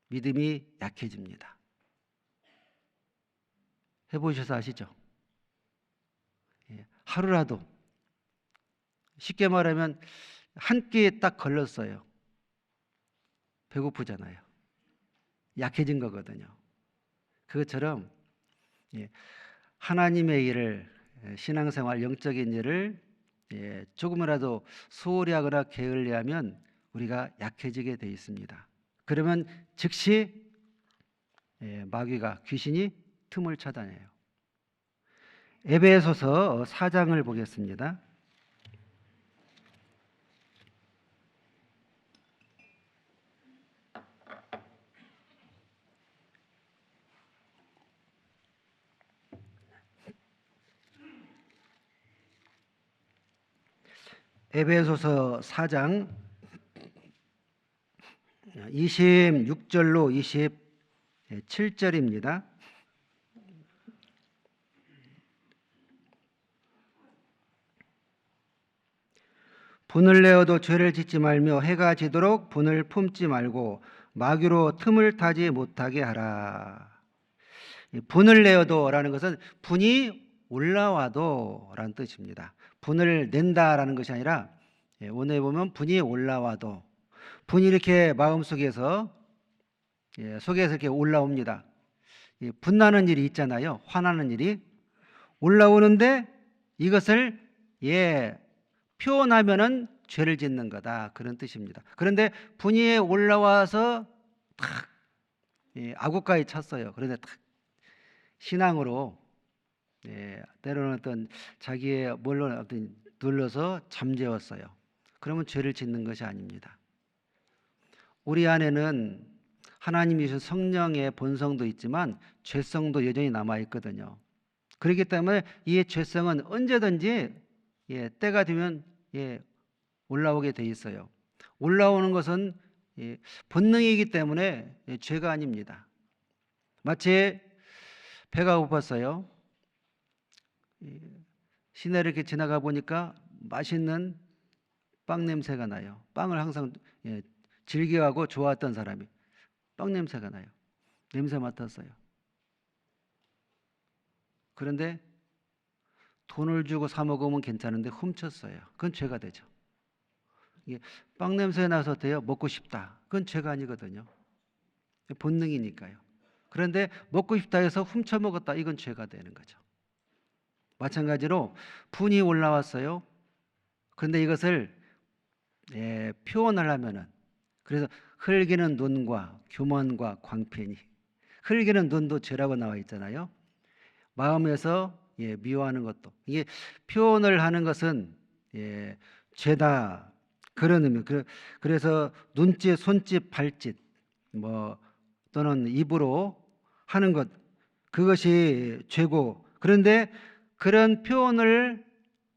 믿음이 약해집니다. 해보셔서 아시죠? 하루라도 쉽게 말하면 한 끼에 딱 걸렸어요. 배고프잖아요. 약해진 거거든요. 그것처럼 하나님의 일을 신앙생활 영적인 일을 조금이라도 소홀히 하거나 게을리하면 우리가 약해지게 돼 있습니다. 그러면 즉시 마귀가 귀신이 틈을 차단해요. 에베소서 4장을 보겠습니다. 에베소서 4장 26절로 27절입니다. 분을 내어도 죄를 짓지 말며 해가 지도록 분을 품지 말고 마귀로 틈을 타지 못하게 하라. 분을 내어도라는 것은 분이 올라와도라는 뜻입니다. 분을 낸다라는 것이 아니라 오늘 보면 분이 올라와도 분이 이렇게 마음속에서 속에서 이렇게 올라옵니다. 분나는 일이 있잖아요. 화나는 일이 올라오는데 이것을 표현하면은 죄를 짓는 거다 그런 뜻입니다. 그런데 분이 올라와서 탁 아구까지 찼어요. 그런데 탁 신앙으로 때로는 어떤 자기의 뭘로 어떤 눌러서 잠재웠어요. 그러면 죄를 짓는 것이 아닙니다. 우리 안에는 하나님이 주신 성령의 본성도 있지만 죄성도 여전히 남아 있거든요. 그렇기 때문에 이 죄성은 언제든지 때가 되면 올라오게 돼 있어요. 올라오는 것은 본능이기 때문에 죄가 아닙니다. 마치 배가 고팠어요. 시내를 이렇게 지나가 보니까 맛있는 빵 냄새가 나요. 빵을 항상 즐겨하고 좋아했던 사람이 빵 냄새가 나요. 냄새 맡았어요. 그런데 돈을 주고 사 먹으면 괜찮은데 훔쳤어요. 그건 죄가 되죠. 이게 빵 냄새 나서 돼요. 먹고 싶다. 그건 죄가 아니거든요. 본능이니까요. 그런데 먹고 싶다 해서 훔쳐 먹었다. 이건 죄가 되는 거죠. 마찬가지로 분이 올라왔어요. 그런데 이것을 표현을 하면은, 그래서 흘기는 눈과 규먼과 광팬이, 흘기는 눈도 죄라고 나와 있잖아요. 마음에서 미워하는 것도, 이게 표현을 하는 것은 죄다, 그런 의미. 그래서 눈짓, 손짓, 발짓, 뭐 또는 입으로 하는 것, 그것이 죄고, 그런데 그런 표현을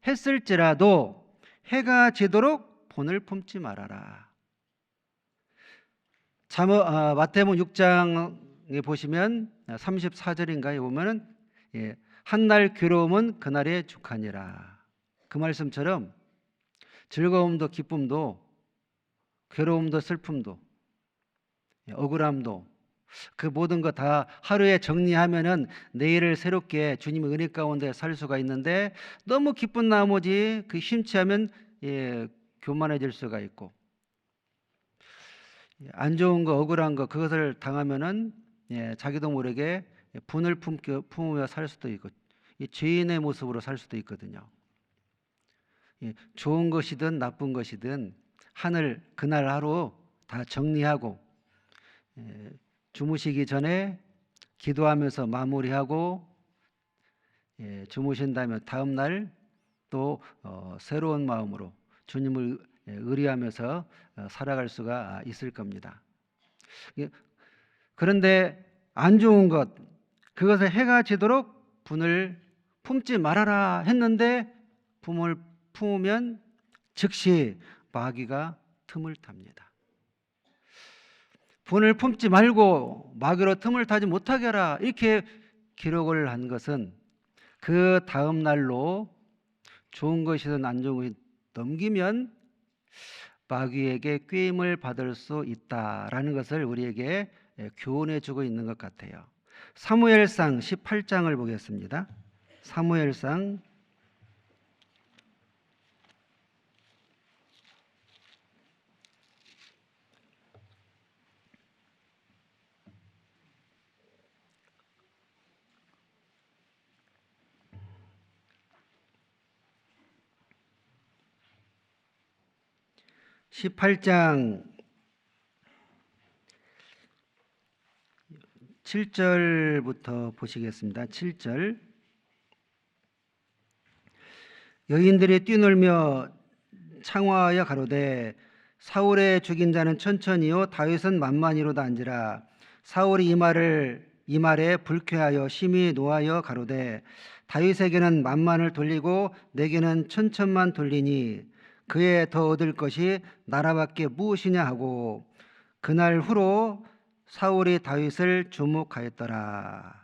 했을지라도 해가 지도록 본을 품지 말아라. 마태복음 6장에 보시면 34절인가에 보면은 한날 괴로움은 그날의 죽하니라. 그 말씀처럼 즐거움도 기쁨도 괴로움도 슬픔도 억울함도 그 모든 거 다 하루에 정리하면은 내일을 새롭게 주님의 은혜 가운데 살 수가 있는데, 너무 기쁜 나머지 그 심취하면 교만해질 수가 있고, 안 좋은 거 억울한 거 그것을 당하면은 자기도 모르게 분을 품으며 살 수도 있고, 죄인의 모습으로 살 수도 있거든요. 좋은 것이든 나쁜 것이든 하늘 그날 하루 다 정리하고 주무시기 전에 기도하면서 마무리하고 주무신다면 다음 날 또 새로운 마음으로 주님을 의뢰하면서 살아갈 수가 있을 겁니다. 그런데 안 좋은 것, 그것을 해가 지도록 분을 품지 말아라 했는데 분을 품으면 즉시 마귀가 틈을 탑니다. 분을 품지 말고 마귀로 틈을 타지 못하게 하라, 이렇게 기록을 한 것은 그 다음 날로 좋은 것이든 안 좋은 것이든 넘기면 마귀에게 꾀임을 받을 수 있다라는 것을 우리에게 교훈해 주고 있는 것 같아요. 사무엘상 18장을 보겠습니다. 사무엘상 18장 7절부터 보시겠습니다. 7절. 여인들이 뛰놀며 창화하여 가로되 사울의 죽인 자는 천천히요 다윗은 만만히로다 한지라. 사울이 이 말에 불쾌하여 심히 노하여 가로되 다윗에게는 만만을 돌리고 내게는 천천만 돌리니 그에 더 얻을 것이 나라밖에 무엇이냐 하고, 그날 후로 사울이 다윗을 주목하였더라.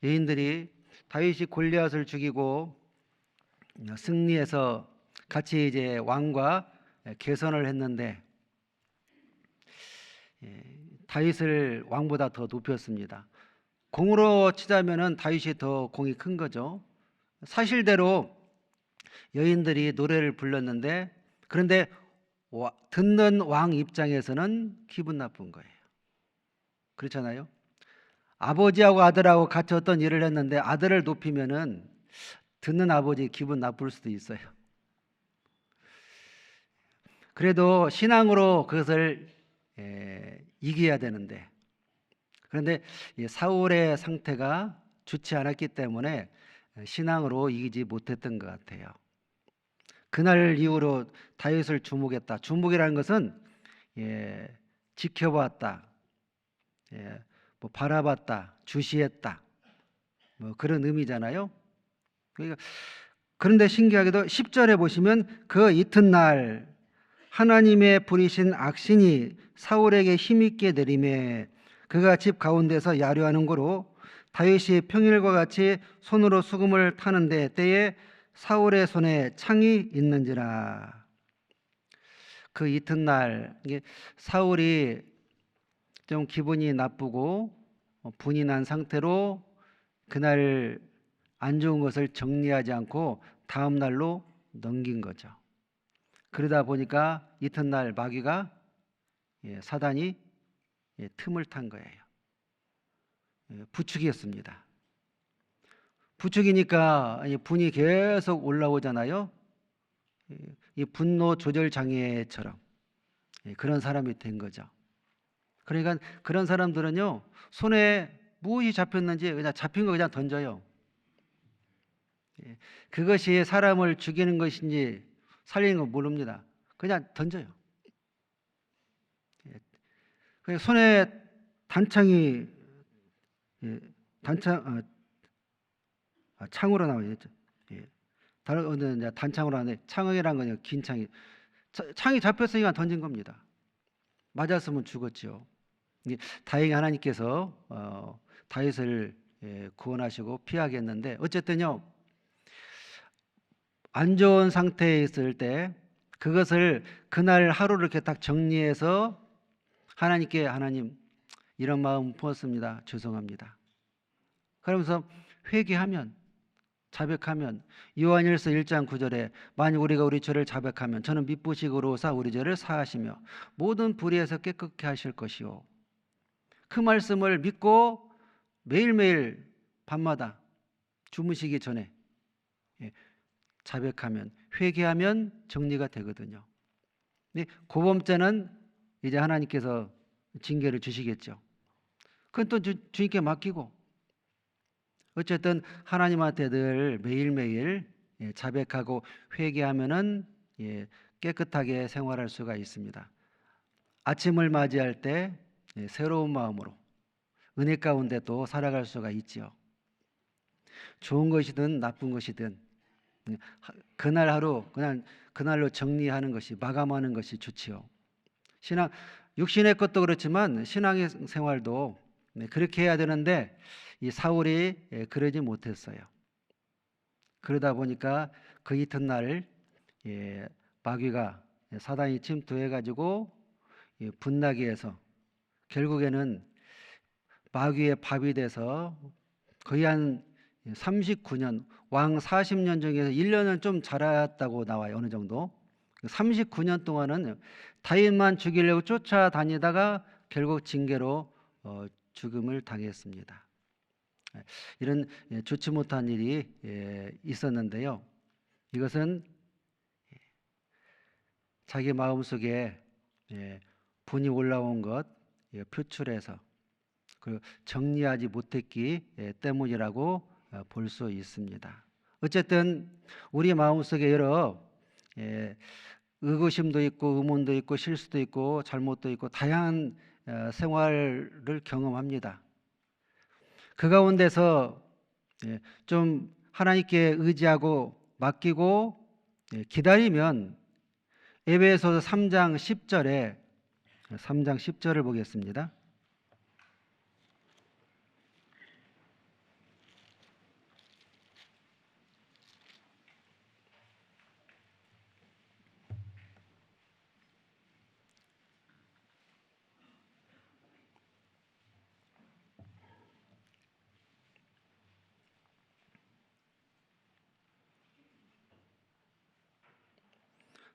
여인들이 다윗이 골리앗을 죽이고 승리해서 같이 이제 왕과 계선을 했는데 다윗을 왕보다 더 높였습니다. 공으로 치자면은 다윗이 더 공이 큰 거죠. 사실대로 여인들이 노래를 불렀는데, 그런데 듣는 왕 입장에서는 기분 나쁜 거예요. 그렇잖아요. 아버지하고 아들하고 같이 어떤 일을 했는데 아들을 높이면은 듣는 아버지 기분 나쁠 수도 있어요. 그래도 신앙으로 그것을 이겨야 되는데, 그런데 사울의 상태가 좋지 않았기 때문에 신앙으로 이기지 못했던 것 같아요. 그날 이후로 다윗을 주목했다. 주목이라는 것은 지켜봤다, 뭐 바라봤다, 주시했다, 뭐 그런 의미잖아요. 그런데 신기하게도 10절에 보시면 그 이튿날 하나님의 부리신 악신이 사울에게 힘있게 내림에 그가 집 가운데서 야류하는 고로 다윗이 평일과 같이 손으로 수금을 타는데 때에 사울의 손에 창이 있는지라. 그 이튿날 이게 사울이 좀 기분이 나쁘고 분이 난 상태로 그날 안 좋은 것을 정리하지 않고 다음 날로 넘긴 거죠. 그러다 보니까 이튿날 마귀가 사단이 틈을 탄 거예요. 부축이었습니다. 부축이니까 분이 계속 올라오잖아요. 이 분노 조절 장애처럼 그런 사람이 된 거죠. 그러니까 그런 사람들은요, 손에 무엇이 잡혔는지 그냥 잡힌 거 그냥 던져요. 그것이 사람을 죽이는 것인지 살리는 거 모릅니다. 그냥 던져요. 손에 단창이 창으로 나와야죠. 다른 어느 단창으로 하는데 창이란 거는 긴 창이 창이 잡혔으니까 던진 겁니다. 맞았으면 죽었죠. 다행히 하나님께서 다윗을 구원하시고 피하게 했는데 어쨌든요, 안 좋은 상태에 있을 때 그것을 그날 하루를 이렇게 딱 정리해서 하나님께 하나님 이런 마음 품었습니다. 죄송합니다. 그러면서 회개하면 자백하면 요한일서 1장 9절에 만약 우리가 우리 죄를 자백하면 저는 미쁘시고로사 우리 죄를 사하시며 모든 불의에서 깨끗게 하실 것이요. 그 말씀을 믿고 매일매일 밤마다 주무시기 전에 자백하면 회개하면 정리가 되거든요. 고범죄는 이제 하나님께서 징계를 주시겠죠. 그건 또 주님께 맡기고 어쨌든 하나님한테 늘 매일매일 자백하고 회개하면은 깨끗하게 생활할 수가 있습니다. 아침을 맞이할 때 새로운 마음으로 은혜 가운데 또 살아갈 수가 있죠. 좋은 것이든 나쁜 것이든 그날 하루 그냥 그날로 정리하는 것이 마감하는 것이 좋지요. 신앙 육신의 것도 그렇지만 신앙의 생활도 그렇게 해야 되는데 이 사울이 그러지 못했어요. 그러다 보니까 그 이튿날 마귀가 사단이 침투해 가지고 분나게 해서 결국에는 마귀의 밥이 돼서 거의 한 39년 왕 40년 중에서 1년은 좀 자랐다고 나와요. 어느 정도 39년 동안은 다윗만 죽이려고 쫓아다니다가 결국 징계로 죽음을 당했습니다. 이런 좋지 못한 일이 있었는데요. 이것은 자기 마음속에 분이 올라온 것 표출해서 정리하지 못했기 때문이라고 볼 수 있습니다. 어쨌든 우리 마음속에 여러 의구심도 있고 의문도 있고 실수도 있고 잘못도 있고 다양한 생활을 경험합니다. 그 가운데서 좀 하나님께 의지하고 맡기고 기다리면 에베소서 3장 10절을 보겠습니다.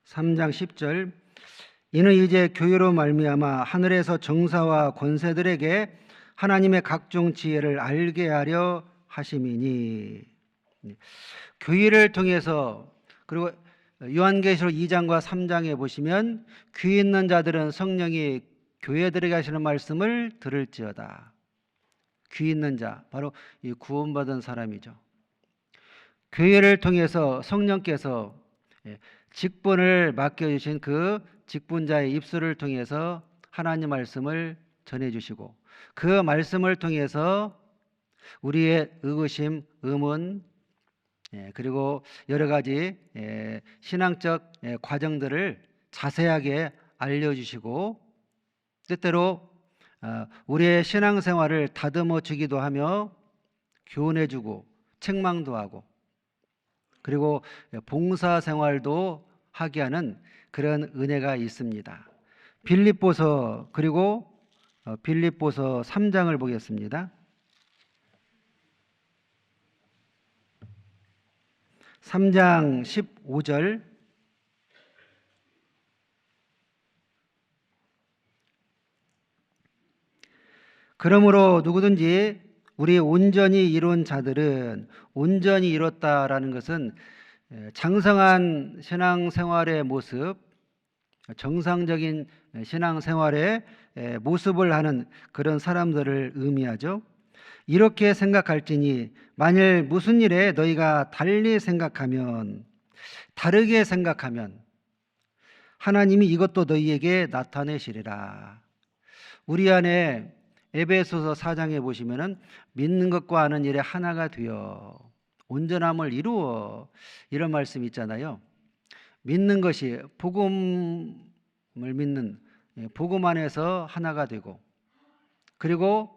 삼 장 10절 이는 이제 교회로 말미암아 하늘에서 정사와 권세들에게 하나님의 각종 지혜를 알게 하려 하심이니 교회를 통해서 그리고 요한계시록 2장과 3장에 보시면 귀 있는 자들은 성령이 교회들에게 하시는 말씀을 들을지어다. 귀 있는 자 바로 이 구원받은 사람이죠. 교회를 통해서 성령께서 직분을 맡겨주신 그 직분자의 입술을 통해서 하나님 말씀을 전해주시고 그 말씀을 통해서 우리의 의구심, 의문 그리고 여러 가지 신앙적 과정들을 자세하게 알려주시고 때때로 우리의 신앙생활을 다듬어 주기도 하며 교훈해주고 책망도 하고 그리고 봉사생활도 하게 하는 그런 은혜가 있습니다. 빌립보서 그리고 빌립보서 3장을 보겠습니다. 3장 15절. 그러므로 누구든지 우리 온전히 이룬 자들은, 온전히 이뤘다라는 것은 장성한 신앙생활의 모습, 정상적인 신앙생활의 모습을 하는 그런 사람들을 의미하죠. 이렇게 생각할지니 만일 무슨 일에 너희가 달리 생각하면, 다르게 생각하면 하나님이 이것도 너희에게 나타내시리라. 우리 안에 에베소서 4장에 보시면은 믿는 것과 아는 일에 하나가 되어 온전함을 이루어, 이런 말씀이 있잖아요. 믿는 것이 복음을 믿는, 복음 안에서 하나가 되고, 그리고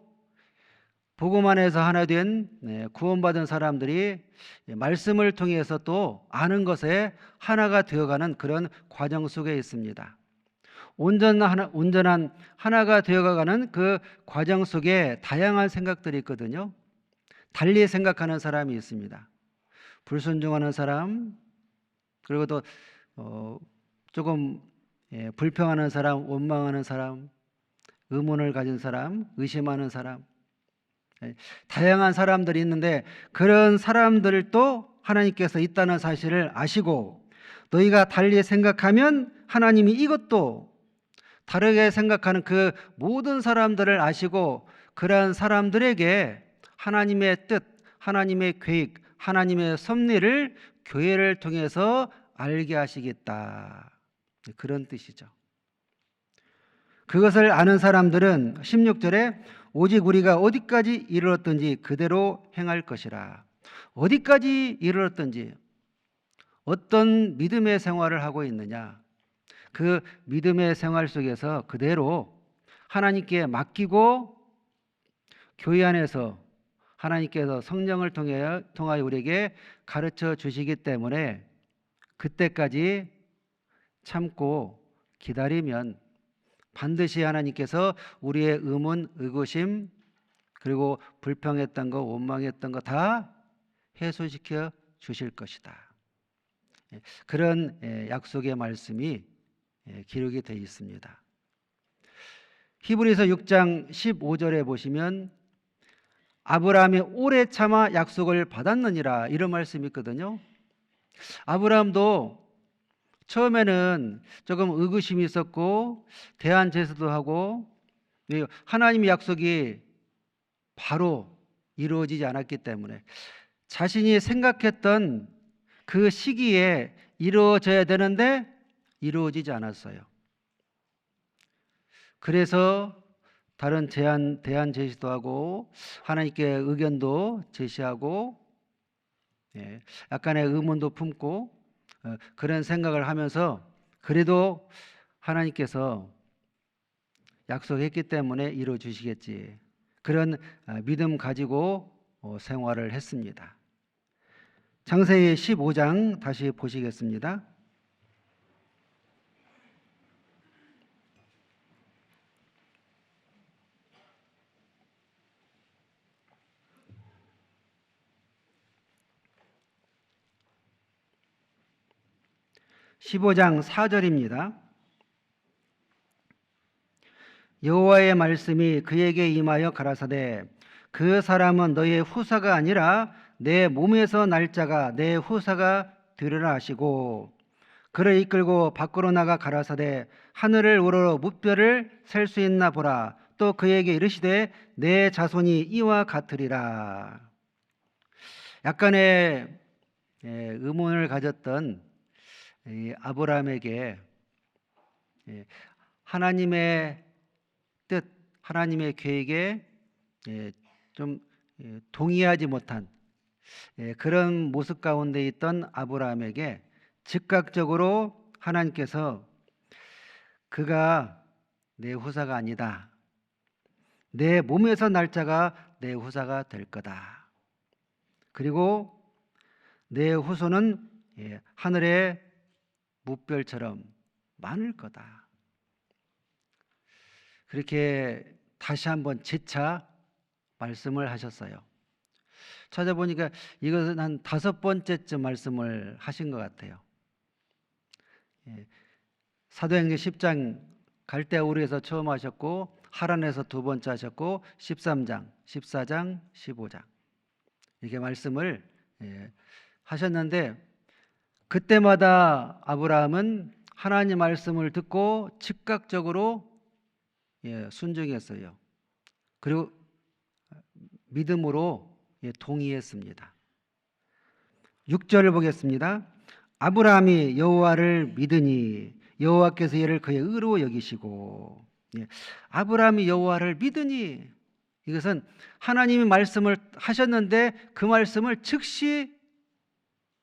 복음 안에서 하나 된 구원받은 사람들이 말씀을 통해서 또 아는 것에 하나가 되어가는 그런 과정 속에 있습니다. 온전한 하나가 되어가는 그 과정 속에 다양한 생각들이 있거든요. 달리 생각하는 사람이 있습니다. 불순종하는 사람, 그리고 또 조금 불평하는 사람, 원망하는 사람, 의문을 가진 사람, 의심하는 사람, 다양한 사람들이 있는데 그런 사람들도 하나님께서 있다는 사실을 아시고, 너희가 달리 생각하면 하나님이 이것도, 다르게 생각하는 그 모든 사람들을 아시고 그러한 사람들에게 하나님의 뜻, 하나님의 계획, 하나님의 섭리를 교회를 통해서 알게 하시겠다, 그런 뜻이죠. 그것을 아는 사람들은 16절에 오직 우리가 어디까지 이르렀든지 그대로 행할 것이라. 어디까지 이르렀든지, 어떤 믿음의 생활을 하고 있느냐, 그 믿음의 생활 속에서 그대로 하나님께 맡기고, 교회 안에서 하나님께서 성령을 통하여 우리에게 가르쳐 주시기 때문에 그때까지 참고 기다리면 반드시 하나님께서 우리의 의문, 의구심, 그리고 불평했던 거, 원망했던 거 다 해소시켜 주실 것이다. 그런 약속의 말씀이 기록이 되어 있습니다. 히브리서 6장 15절에 보시면 아브라함이 오래 참아 약속을 받았느니라, 이런 말씀이 있거든요. 아브라함도 처음에는 조금 의구심이 있었고 대안 제사도 하고 하나님의 약속이 바로 이루어지지 않았기 때문에 자신이 생각했던 그 시기에 이루어져야 되는데 이루어지지 않았어요. 그래서 다른 대안 제시도 하고 하나님께 의견도 제시하고 약간의 의문도 품고 그런 생각을 하면서 그래도 하나님께서 약속했기 때문에 이루어 주시겠지, 그런 믿음 가지고 생활을 했습니다. 창세기 15장 다시 보시겠습니다. (15장) 4절입니다. 여호와의 말씀이 그에게 임하여 가라사대 그 사람은 너의 후사가 아니라 내 몸에서 날 자가 내 후사가 되리라 하시고, 그를 이끌고 밖으로 나가 가라사대 하늘을 우러러 무뼈를 셀 수 있나 보라. 또 그에게 이르시되 내 자손이 이와 같으리라. 약간의 의문을 가졌던 아브라함에게 하나님의 뜻, 하나님의 계획에 좀 동의하지 못한 그런 모습 가운데 있던 아브라함에게 즉각적으로 하나님께서 그가 내 후사가 아니다, 내 몸에서 날 자가 내 후사가 될 거다, 그리고 내 후손은 하늘의 무별처럼 많을 거다. 그렇게 다시 한번 재차 말씀을 하셨어요. 찾아보니까 이것은 한 5번째쯤 말씀을 하신 것 같아요. 사도행전 10장 갈대아우르에서 처음 하셨고, 하란에서 두 번째 하셨고, 13장, 14장, 15장 이렇게 말씀을 하셨는데, 그때마다 아브라함은 하나님 말씀을 듣고 즉각적으로 순종했어요. 그리고 믿음으로 동의했습니다. 6절을 보겠습니다. 아브라함이 여호와를 믿으니 여호와께서 이를 그의 의로 여기시고. 아브라함이 여호와를 믿으니, 이것은 하나님이 말씀을 하셨는데 그 말씀을 즉시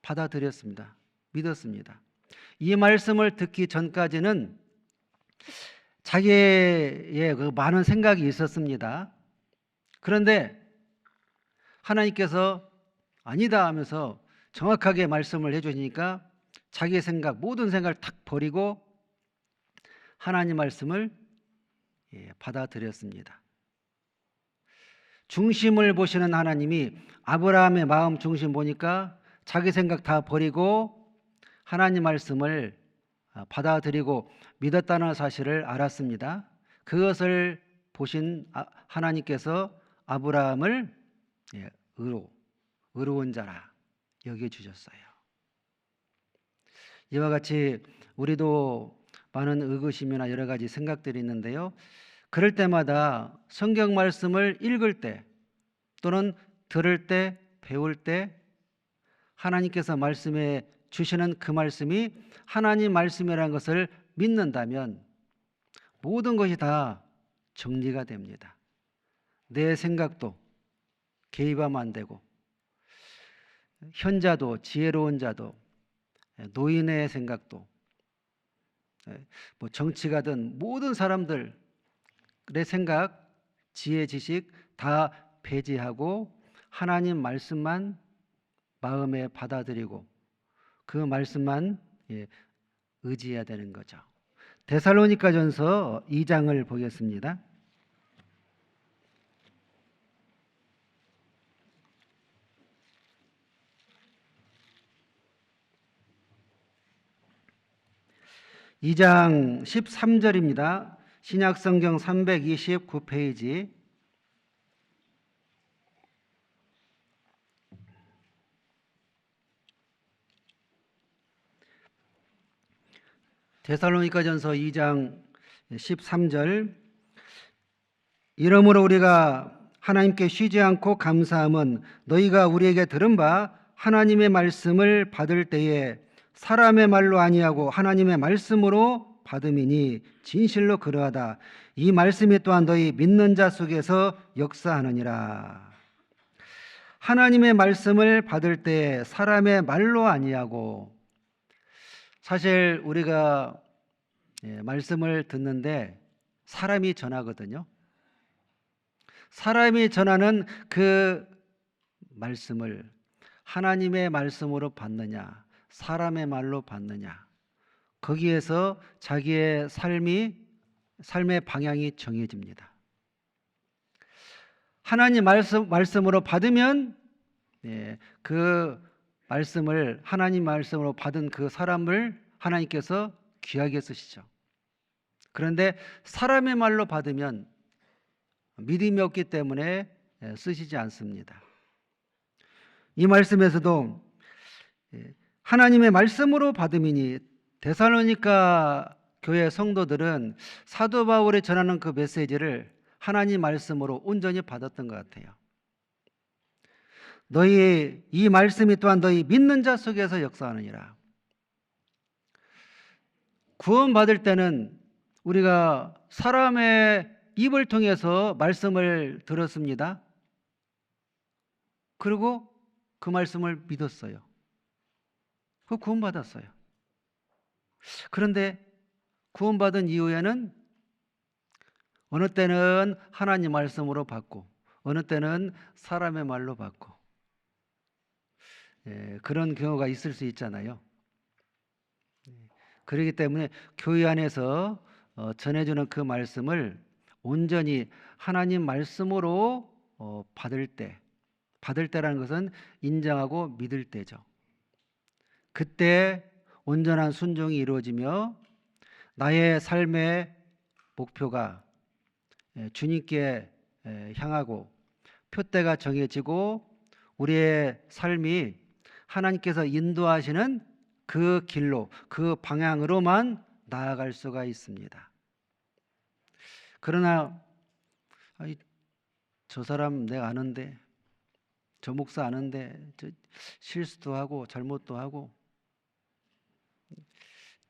받아들였습니다. 믿었습니다. 이 말씀을 듣기 전까지는 자기의 그 많은 생각이 있었습니다. 그런데 하나님께서 아니다 하면서 정확하게 말씀을 해주시니까 자기의 생각, 모든 생각을 탁 버리고 하나님 말씀을 받아들였습니다. 중심을 보시는 하나님이 아브라함의 마음 중심 보니까 자기 생각 다 버리고 하나님 말씀을 받아들이고 믿었다는 사실을 알았습니다. 그것을 보신 하나님께서 아브라함을 의로운 자라 여겨주셨어요. 이와 같이 우리도 많은 의구심이나 여러 가지 생각들이 있는데요. 그럴 때마다 성경 말씀을 읽을 때 또는 들을 때, 배울 때 하나님께서 말씀해 주시는 그 말씀이 하나님 말씀이라는 것을 믿는다면 모든 것이 다 정리가 됩니다. 내 생각도 개입하면 안 되고, 현자도 지혜로운 자도, 노인의 생각도, 정치가든 모든 사람들의 생각, 지혜, 지식 다 배제하고 하나님 말씀만 마음에 받아들이고 그 말씀만 의지해야 되는 거죠. 데살로니가전서 2장을 보겠습니다. (2장) 13절입니다. 신약성경 329페이지. 데살로니가전서 2장 13절. 이러므로 우리가 하나님께 쉬지 않고 감사함은 너희가 우리에게 들은 바 하나님의 말씀을 받을 때에 사람의 말로 아니하고 하나님의 말씀으로 받음이니 진실로 그러하다. 이 말씀이 또한 너희 믿는 자 속에서 역사하느니라. 하나님의 말씀을 받을 때에 사람의 말로 아니하고, 사실 우리가 말씀을 듣는데 사람이 전하거든요. 사람이 전하는 그 말씀을 하나님의 말씀으로 받느냐, 사람의 말로 받느냐, 거기에서 자기의 삶의 방향이 정해집니다. 하나님 말씀으로 받으면 그 말씀을, 하나님 말씀으로 받은 그 사람을 하나님께서 귀하게 쓰시죠. 그런데 사람의 말로 받으면 믿음이 없기 때문에 쓰시지 않습니다. 이 말씀에서도 하나님의 말씀으로 받음이니, 데살로니가 교회 성도들은 사도 바울이 전하는 그 메시지를 하나님 말씀으로 온전히 받았던 것 같아요. 너희 이 말씀이 또한 너희 믿는 자 속에서 역사하느니라. 구원받을 때는 우리가 사람의 입을 통해서 말씀을 들었습니다. 그리고 그 말씀을 믿었어요. 그 구원받았어요. 그런데 구원받은 이후에는 어느 때는 하나님 말씀으로 받고 어느 때는 사람의 말로 받고, 그런 경우가 있을 수 있잖아요. 그렇기 때문에 교회 안에서 전해주는 그 말씀을 온전히 하나님 말씀으로 받을 때라는 것은 인정하고 믿을 때죠. 그때 온전한 순종이 이루어지며 나의 삶의 목표가 주님께 향하고 표대가 정해지고 우리의 삶이 하나님께서 인도하시는 그 길로, 그 방향으로만 나아갈 수가 있습니다. 그러나 저 사람 내가 아는데, 저 목사 아는데 저 실수도 하고 잘못도 하고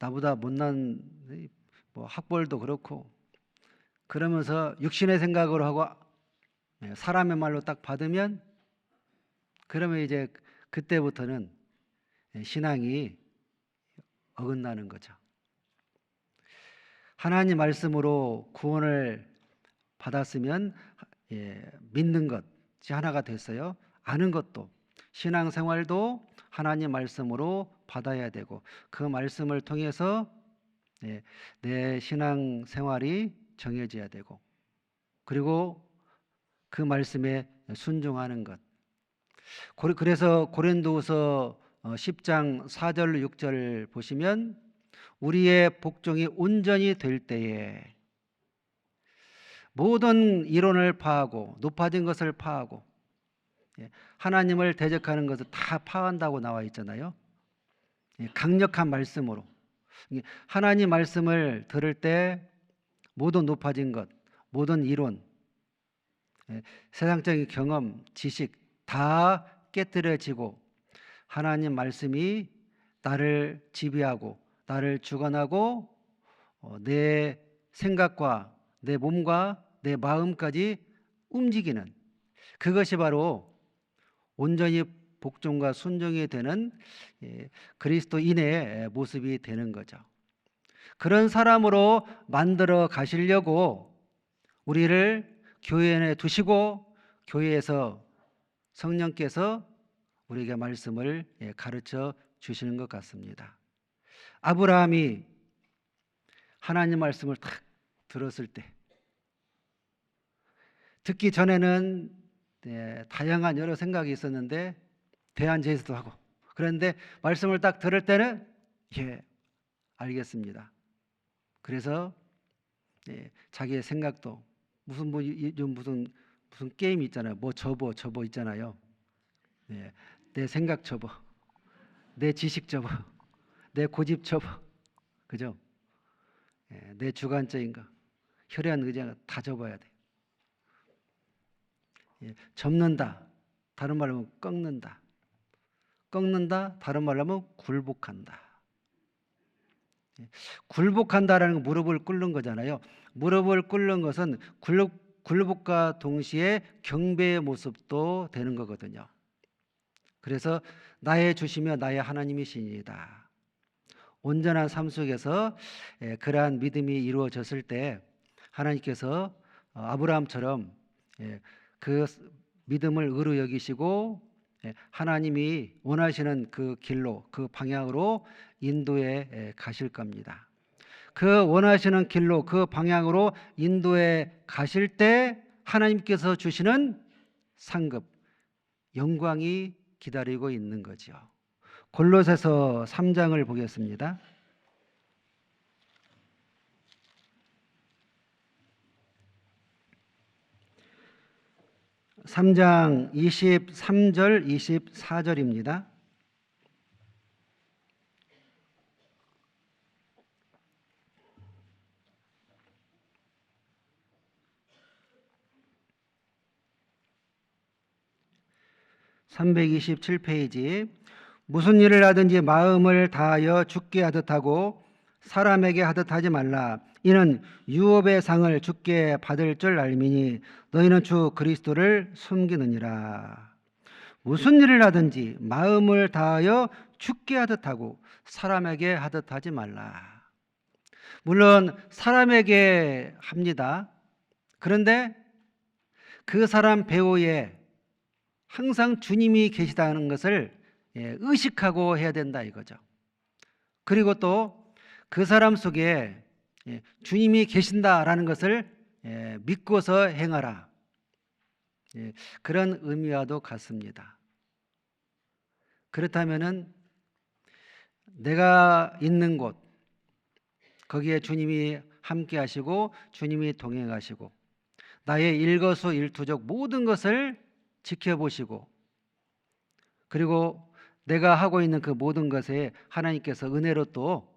나보다 못난 학벌도 그렇고 그러면서 육신의 생각으로 하고 사람의 말로 딱 받으면 그러면 이제 그때부터는 신앙이 어긋나는 거죠. 하나님 말씀으로 구원을 받았으면 믿는 것이 하나가 됐어요. 아는 것도 신앙생활도 하나님 말씀으로 받아야 되고 그 말씀을 통해서 내 신앙생활이 정해져야 되고 그리고 그 말씀에 순종하는 것. 그래서 고린도후서 10장 4절 6절 보시면 우리의 복종이 온전히 될 때에 모든 이론을 파하고 높아진 것을 파하고 하나님을 대적하는 것을 다 파한다고 나와 있잖아요. 강력한 말씀으로 하나님 말씀을 들을 때 모든 높아진 것, 모든 이론, 세상적인 경험, 지식 다 깨뜨려지고 하나님 말씀이 나를 지배하고 나를 주관하고 내 생각과 내 몸과 내 마음까지 움직이는 그것이 바로 온전히 복종과 순종이 되는 그리스도인의 모습이 되는 거죠. 그런 사람으로 만들어 가시려고 우리를 교회 안에 두시고 교회에서 성령께서 우리에게 말씀을 가르쳐 주시는 것 같습니다. 아브라함이 하나님 말씀을 딱 들었을 때 듣기 전에는 다양한 여러 생각이 있었는데 대안 제시도 하고 그런데 말씀을 딱 들을 때는 알겠습니다. 그래서 자기의 생각도 무슨 게임 있잖아요. 뭐 접어 있잖아요. 내 생각 접어, 내 지식 접어, 내 고집 접어, 그죠? 내 주관적인 거, 혈연 의지가 다 접어야 돼. 접는다. 다른 말로 하면 꺾는다. 꺾는다. 다른 말로 하면 굴복한다. 굴복한다라는 건 무릎을 꿇는 거잖아요. 무릎을 꿇는 것은 굴복과 동시에 경배의 모습도 되는 거거든요. 그래서 나의 주시며 나의 하나님이시니이다. 온전한 삶 속에서 그러한 믿음이 이루어졌을 때 하나님께서 아브라함처럼 그 믿음을 의로 여기시고 하나님이 원하시는 그 길로 그 방향으로 인도해 가실 겁니다. 그 원하시는 길로 그 방향으로 인도해 가실 때 하나님께서 주시는 상급 영광이 기다리고 있는 거죠. 골로새서 3장을 보겠습니다. 3장 23절 24절입니다. (327페이지) 무슨 일을 하든지 마음을 다하여 주께 하듯 하고 사람에게 하듯 하지 말라. 이는 유업의 상을 주께 받을 줄 알미니 너희는 주 그리스도를 숨기느니라. 무슨 일을 하든지 마음을 다하여 주께 하듯 하고 사람에게 하듯 하지 말라. 물론 사람에게 합니다. 그런데 그 사람 배후에 항상 주님이 계시다는 것을 의식하고 해야 된다 이거죠. 그리고 또 그 사람 속에 주님이 계신다라는 것을 믿고서 행하라. 그런 의미와도 같습니다. 그렇다면은 내가 있는 곳, 거기에 주님이 함께 하시고 주님이 동행하시고 나의 일거수일투족 모든 것을 지켜보시고, 그리고 내가 하고 있는 그 모든 것에 하나님께서 은혜로 또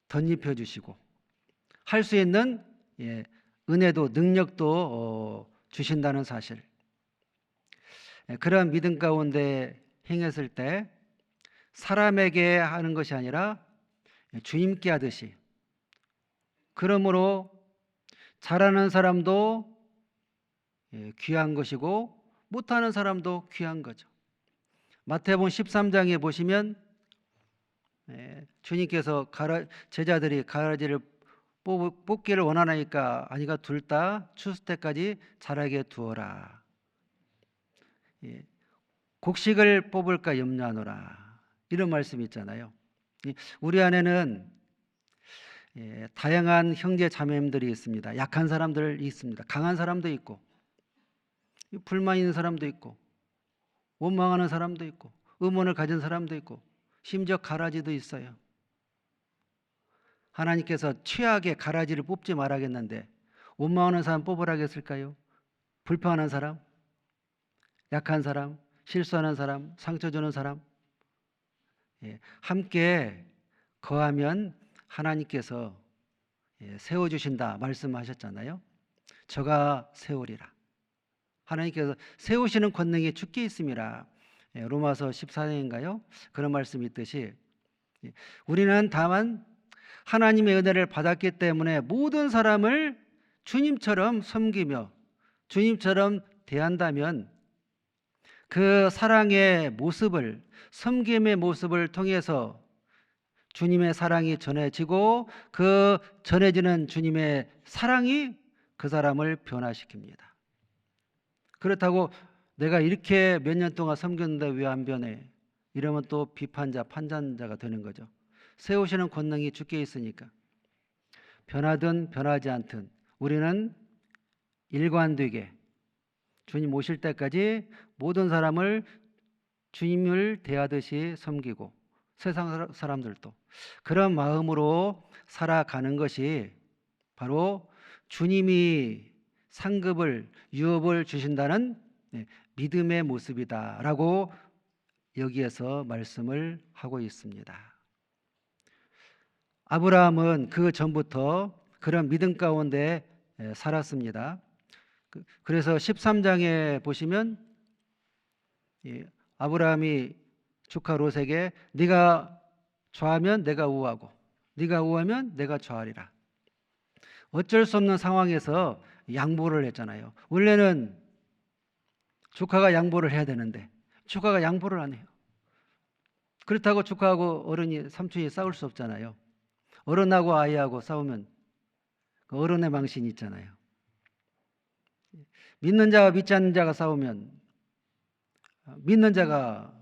덧입혀 주시고 할 수 있는 은혜도 능력도 주신다는 사실, 그런 믿음 가운데 행했을 때 사람에게 하는 것이 아니라 주님께 하듯이, 그러므로 잘하는 사람도 귀한 것이고 못하는 사람도 귀한 거죠. 마태복음 13장에 보시면 주님께서 제자들이 가라지를 뽑기를 원하니까 아니가 둘 다 추수 때까지 자라게 두어라. 곡식을 뽑을까 염려하노라. 이런 말씀이 있잖아요. 우리 안에는 다양한 형제 자매님들이 있습니다. 약한 사람들이 있습니다. 강한 사람도 있고 불만 있는 사람도 있고 원망하는 사람도 있고 의문을 가진 사람도 있고 심지어 가라지도 있어요. 하나님께서 최악의 가라지를 뽑지 말아야겠는데 원망하는 사람 뽑으라겠을까요? 불평하는 사람, 약한 사람, 실수하는 사람, 상처 주는 사람, 함께 거하면 하나님께서 세워주신다 말씀하셨잖아요. 저가 세우리라. 하나님께서 세우시는 권능이 주께 있음이라. 로마서 14장인가요? 그런 말씀이 있듯이 우리는 다만 하나님의 은혜를 받았기 때문에 모든 사람을 주님처럼 섬기며 주님처럼 대한다면 그 사랑의 모습을, 섬김의 모습을 통해서 주님의 사랑이 전해지고 그 전해지는 주님의 사랑이 그 사람을 변화시킵니다. 그렇다고 내가 이렇게 몇 년 동안 섬겼는데 왜 안 변해? 이러면 또 비판자, 판단자가 되는 거죠. 세우시는 권능이 주께 있으니까. 변하든 변하지 않든 우리는 일관되게 주님 오실 때까지 모든 사람을 주님을 대하듯이 섬기고 세상 사람들도 그런 마음으로 살아가는 것이 바로 주님이 상급을, 유업을 주신다는 믿음의 모습이다라고 여기에서 말씀을 하고 있습니다. 아브라함은 그 전부터 그런 믿음 가운데 살았습니다. 그래서 13장에 보시면 아브라함이 조카 롯에게 네가 좌하면 내가 우하고 네가 우하면 내가 좌하리라. 어쩔 수 없는 상황에서 양보를 했잖아요. 원래는 조카가 양보를 해야 되는데 조카가 양보를 안 해요. 그렇다고 조카하고 어른이, 삼촌이 싸울 수 없잖아요. 어른하고 아이하고 싸우면 어른의 망신이 있잖아요. 믿는 자와 믿지 않는 자가 싸우면 믿는 자가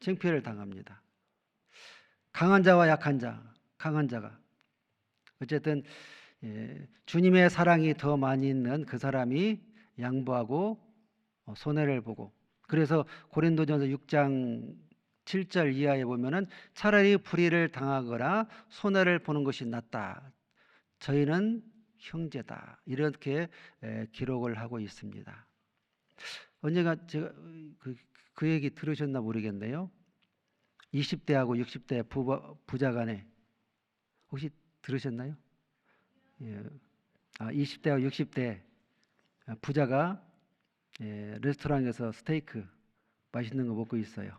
창피를 당합니다. 강한 자와 약한 자, 강한 자가 어쨌든 주님의 사랑이 더 많이 있는 그 사람이 양보하고 손해를 보고, 그래서 고린도전서 6장 7절 이하에 보면은 차라리 불의를 당하거나 손해를 보는 것이 낫다. 저희는 형제다. 이렇게 기록을 하고 있습니다. 언젠가 제가 그 얘기 들으셨나 모르겠네요. 20대하고 60대 부자 간에 혹시 들으셨나요? 20대하고 60대 부자가 레스토랑에서 스테이크 맛있는 거 먹고 있어요.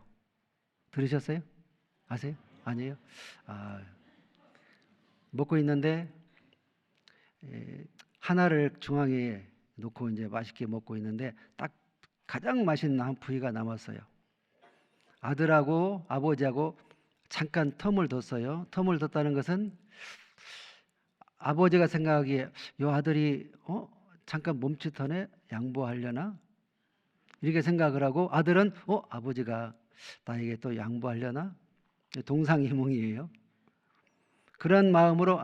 들으셨어요? 아세요? 아니에요? 먹고 있는데 하나를 중앙에 놓고 이제 맛있게 먹고 있는데 딱 가장 맛있는 한 부위가 남았어요. 아들하고 아버지하고 잠깐 텀을 뒀어요. 텀을 뒀다는 것은 아버지가 생각하기에 이 아들이 잠깐 멈칫하네, 양보하려나? 이렇게 생각을 하고 아들은 아버지가 나에게 또 양보하려나? 동상이몽이에요. 그런 마음으로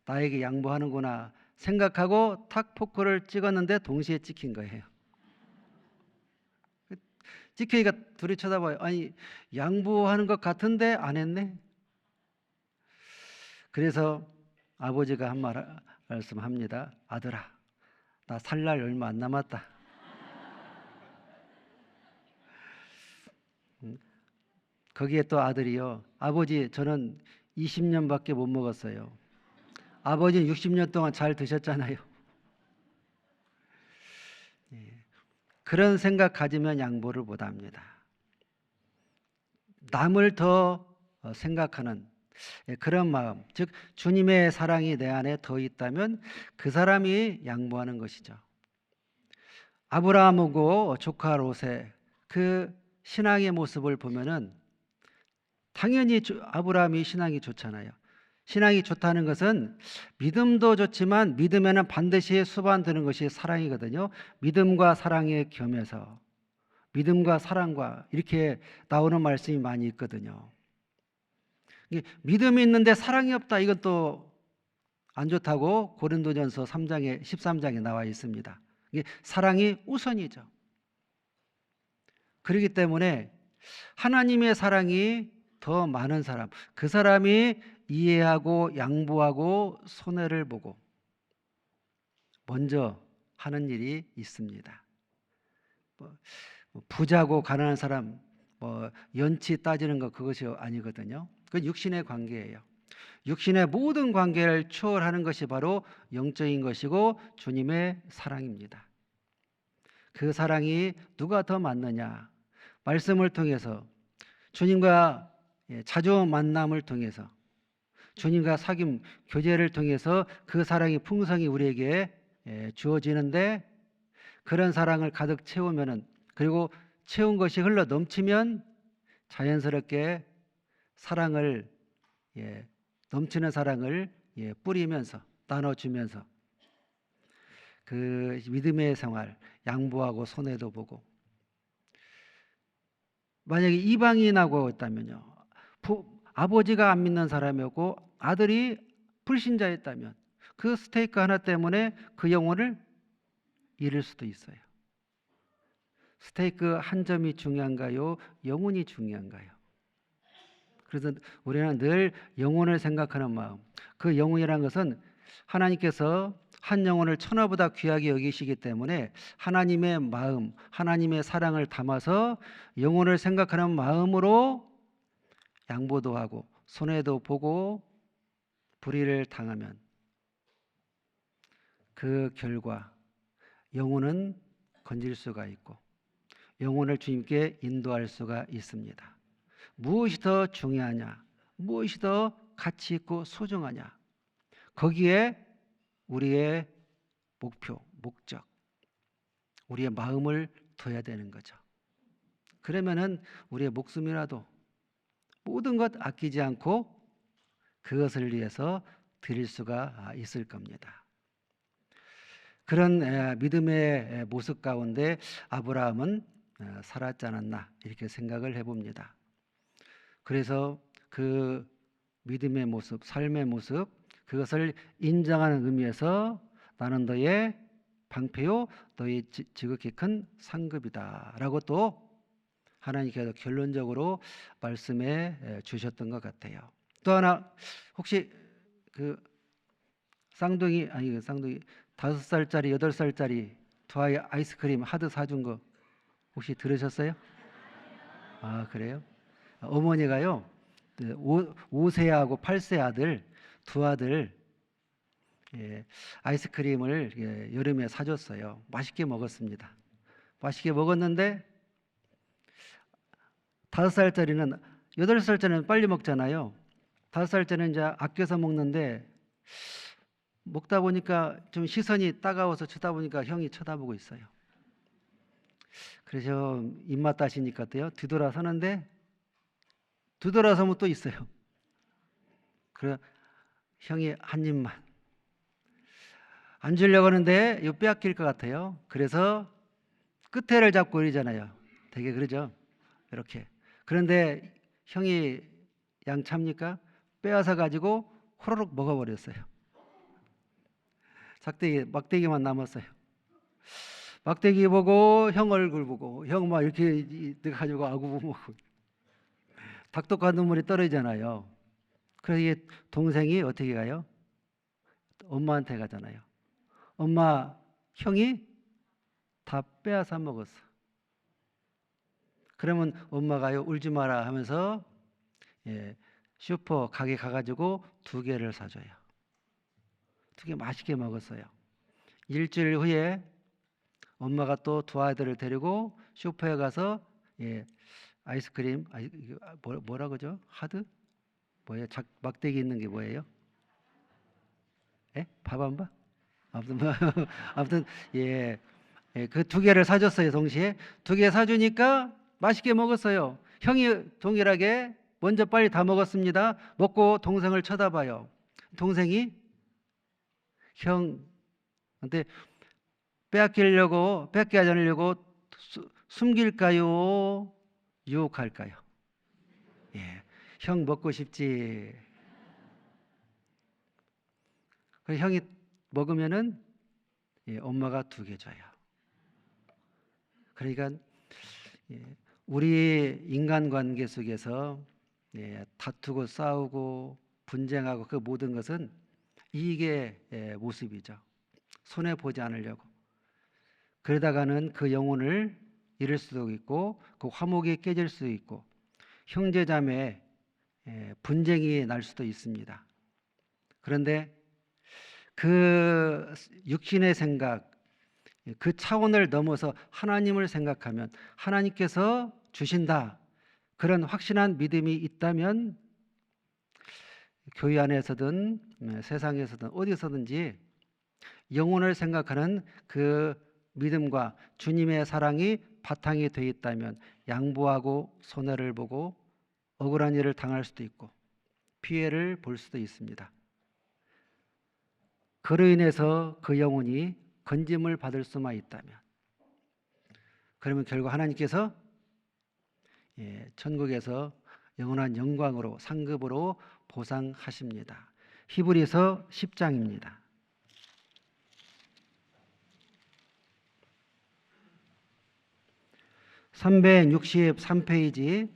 나에게 양보하는구나 생각하고 탁 포크를 찍었는데 동시에 찍힌 거예요. 찍히니까 둘이 쳐다봐요. 아니, 양보하는 것 같은데 안 했네. 그래서 아버지가 한 말씀합니다. 아들아, 나 살 날 얼마 안 남았다. 거기에 또 아들이요. 아버지, 저는 20년밖에 못 먹었어요. 아버지는 60년 동안 잘 드셨잖아요. 그런 생각 가지면 양보를 못 합니다. 남을 더 생각하는 그런 마음, 즉 주님의 사랑이 내 안에 더 있다면 그 사람이 양보하는 것이죠. 아브라함하고 조카 롯의 그 신앙의 모습을 보면은 당연히 아브라함이 신앙이 좋잖아요. 신앙이 좋다는 것은 믿음도 좋지만 믿음에는 반드시 수반되는 것이 사랑이거든요. 믿음과 사랑의 겸해서 믿음과 사랑과 이렇게 나오는 말씀이 많이 있거든요. 믿음이 있는데 사랑이 없다, 이건 또 안 좋다고 고린도전서 3장에 13장에 나와 있습니다. 사랑이 우선이죠. 그렇기 때문에 하나님의 사랑이 더 많은 사람, 그 사람이 이해하고 양보하고 손해를 보고 먼저 하는 일이 있습니다. 부자고 가난한 사람 연치 따지는 거 그것이 아니거든요. 그건 육신의 관계예요. 육신의 모든 관계를 초월하는 것이 바로 영적인 것이고 주님의 사랑입니다. 그 사랑이 누가 더 많느냐? 말씀을 통해서 주님과 자주 만남을 통해서 주님과 사귐 교제를 통해서 그 사랑이 풍성히 우리에게 주어지는데, 그런 사랑을 가득 채우면은, 그리고 채운 것이 흘러 넘치면 자연스럽게 사랑을 넘치는 사랑을 뿌리면서 나눠주면서 그 믿음의 생활, 양보하고 손해도 보고. 만약에 이방인하고 있다면요, 아버지가 안 믿는 사람이었고 아들이 불신자였다면 그 스테이크 하나 때문에 그 영혼을 잃을 수도 있어요. 스테이크 한 점이 중요한가요? 영혼이 중요한가요? 그래서 우리는 늘 영혼을 생각하는 마음, 그 영혼이라는 것은 하나님께서 한 영혼을 천하보다 귀하게 여기시기 때문에 하나님의 마음, 하나님의 사랑을 담아서 영혼을 생각하는 마음으로 양보도 하고 손해도 보고 불의를 당하면 그 결과 영혼은 건질 수가 있고 영혼을 주님께 인도할 수가 있습니다. 무엇이 더 중요하냐? 무엇이 더 가치 있고 소중하냐? 거기에 우리의 목표, 목적, 우리의 마음을 둬야 되는 거죠. 그러면은 우리의 목숨이라도 모든 것 아끼지 않고 그것을 위해서 드릴 수가 있을 겁니다. 그런 믿음의 모습 가운데 아브라함은 살았지 않았나, 이렇게 생각을 해봅니다. 그래서 그 믿음의 모습, 삶의 모습, 그것을 인정하는 의미에서 나는 너의 방패요 너의 지극히 큰 상급이다 라고 또 하나님께서 결론적으로 말씀해 주셨던 것 같아요. 또 하나, 혹시 그 쌍둥이 5살짜리 8살짜리 두 아이 아이스크림 하드 사준 거 혹시 들으셨어요? 그래요? 어머니가요 5세하고 8세 아들 두 아들 아이스크림을 여름에 사줬어요. 맛있게 먹었습니다. 맛있게 먹었는데 5살짜리는 8살짜리는 빨리 먹잖아요. 5살짜리는 이제 아껴서 먹는데 먹다 보니까 좀 시선이 따가워서 쳐다보니까 형이 쳐다보고 있어요. 그래서 입맛 다시니까 또요 뒤돌아서는데 뒤돌아서면 또 있어요. 그래 형이 한 입만 안 주려고 하는데 이거 빼앗길 것 같아요. 그래서 끝에를 잡고 이러잖아요. 되게 그러죠. 이렇게. 그런데 형이 양찹니까? 빼앗아 가지고 호로록 먹어버렸어요. 막대기만 남았어요. 막대기 보고 형 얼굴 보고 형 막 이렇게 가지고 아구 보고 닭독한 눈물이 떨어지잖아요. 그래서 이게 동생이 어떻게 가요? 엄마한테 가잖아요. 엄마, 형이 다 빼앗아 먹었어. 그러면 엄마가요, 울지 마라 하면서 슈퍼 가게 가가지고 2개를 사줘요. 2개 맛있게 먹었어요. 일주일 후에 엄마가 또 2 아이들을 데리고 슈퍼에 가서 아이스크림, 뭐라 그러죠? 하드? 뭐예요? 막대기 있는 게 뭐예요? 밥한바? 아무튼 그 2개를 사줬어요. 동시에 2개 사주니까 맛있게 먹었어요. 형이 동일하게 먼저 빨리 다 먹었습니다. 먹고 동생을 쳐다봐요. 동생이 형한테 빼앗기지 않으려고 숨길까요? 유혹할까요? 형 먹고 싶지. 그 형이 먹으면은 엄마가 2개 줘요. 그러니까 우리 인간관계 속에서 다투고 싸우고 분쟁하고 그 모든 것은 이익의 모습이죠. 손해 보지 않으려고. 그러다가는 그 영혼을 잃을 수도 있고 그 화목이 깨질 수도 있고 형제자매 분쟁이 날 수도 있습니다. 그런데 그 육신의 생각, 그 차원을 넘어서 하나님을 생각하면 하나님께서 주신다. 그런 확신한 믿음이 있다면 교회 안에서든 세상에서든 어디서든지 영혼을 생각하는 그 믿음과 주님의 사랑이 바탕이 되어 있다면 양보하고 손해를 보고 억울한 일을 당할 수도 있고 피해를 볼 수도 있습니다. 그로 인해서 그 영혼이 건짐을 받을 수만 있다면 그러면 결국 하나님께서 천국에서 영원한 영광으로 상급으로 보상하십니다. 히브리서 10장입니다. 363페이지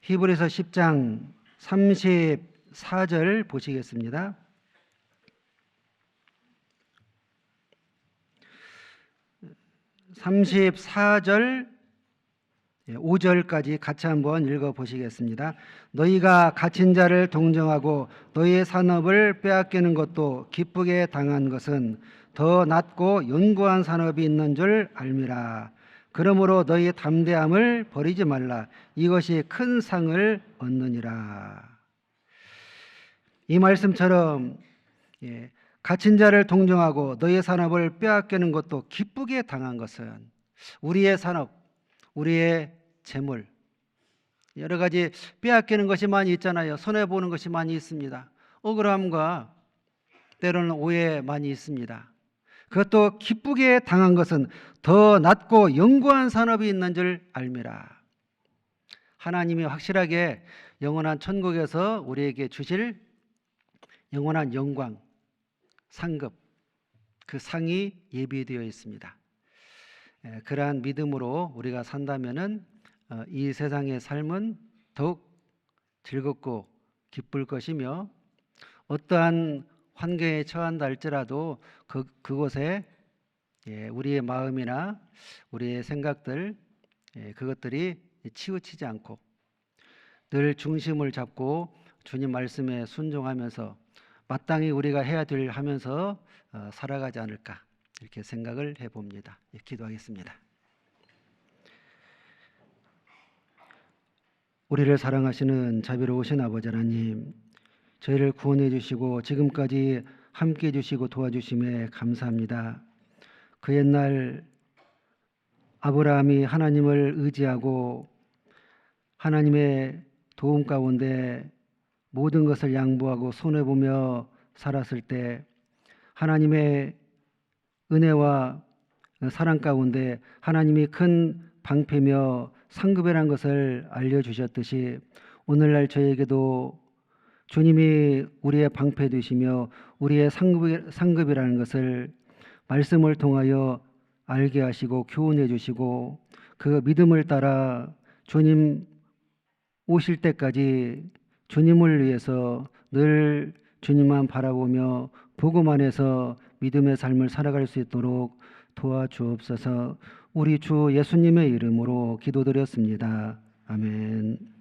히브리서 10장 34절 보시겠습니다. (34절) 5절까지 같이 한번 읽어보시겠습니다. 너희가 갇힌 자를 동정하고 너희의 산업을 빼앗기는 것도 기쁘게 당한 것은 더 낫고 연구한 산업이 있는 줄 알미라. 그러므로 너희의 담대함을 버리지 말라. 이것이 큰 상을 얻느니라. 이 말씀처럼 갇힌 자를 동정하고 너희의 산업을 빼앗기는 것도 기쁘게 당한 것은 우리의 산업, 우리의 재물, 여러 가지 빼앗기는 것이 많이 있잖아요. 손해보는 것이 많이 있습니다. 억울함과 때로는 오해 많이 있습니다. 그것도 기쁘게 당한 것은 더 낫고 영구한 산업이 있는 줄 알미라. 하나님이 확실하게 영원한 천국에서 우리에게 주실 영원한 영광, 상급, 그 상이 예비되어 있습니다. 그러한 믿음으로 우리가 산다면은 이 세상의 삶은 더욱 즐겁고 기쁠 것이며 어떠한 환경에 처한다 할지라도 그곳에 우리의 마음이나 우리의 생각들 그것들이 치우치지 않고 늘 중심을 잡고 주님 말씀에 순종하면서 마땅히 우리가 해야 될 하면서 살아가지 않을까 이렇게 생각을 해봅니다. 기도하겠습니다. 우리를 사랑하시는 자비로우신 아버지 하나님, 저희를 구원해 주시고 지금까지 함께해 주시고 도와주심에 감사합니다. 그 옛날 아브라함이 하나님을 의지하고 하나님의 도움 가운데 모든 것을 양보하고 손해보며 살았을 때 하나님의 은혜와 사랑 가운데 하나님이 큰 방패며 상급이라는 것을 알려주셨듯이 오늘날 저에게도 주님이 우리의 방패 되시며 우리의 상급이라는 것을 말씀을 통하여 알게 하시고 교훈해 주시고 그 믿음을 따라 주님 오실 때까지 주님을 위해서 늘 주님만 바라보며 복음 안에서 믿음의 삶을 살아갈 수 있도록 도와주옵소서. 우리 주 예수님의 이름으로 기도드렸습니다. 아멘.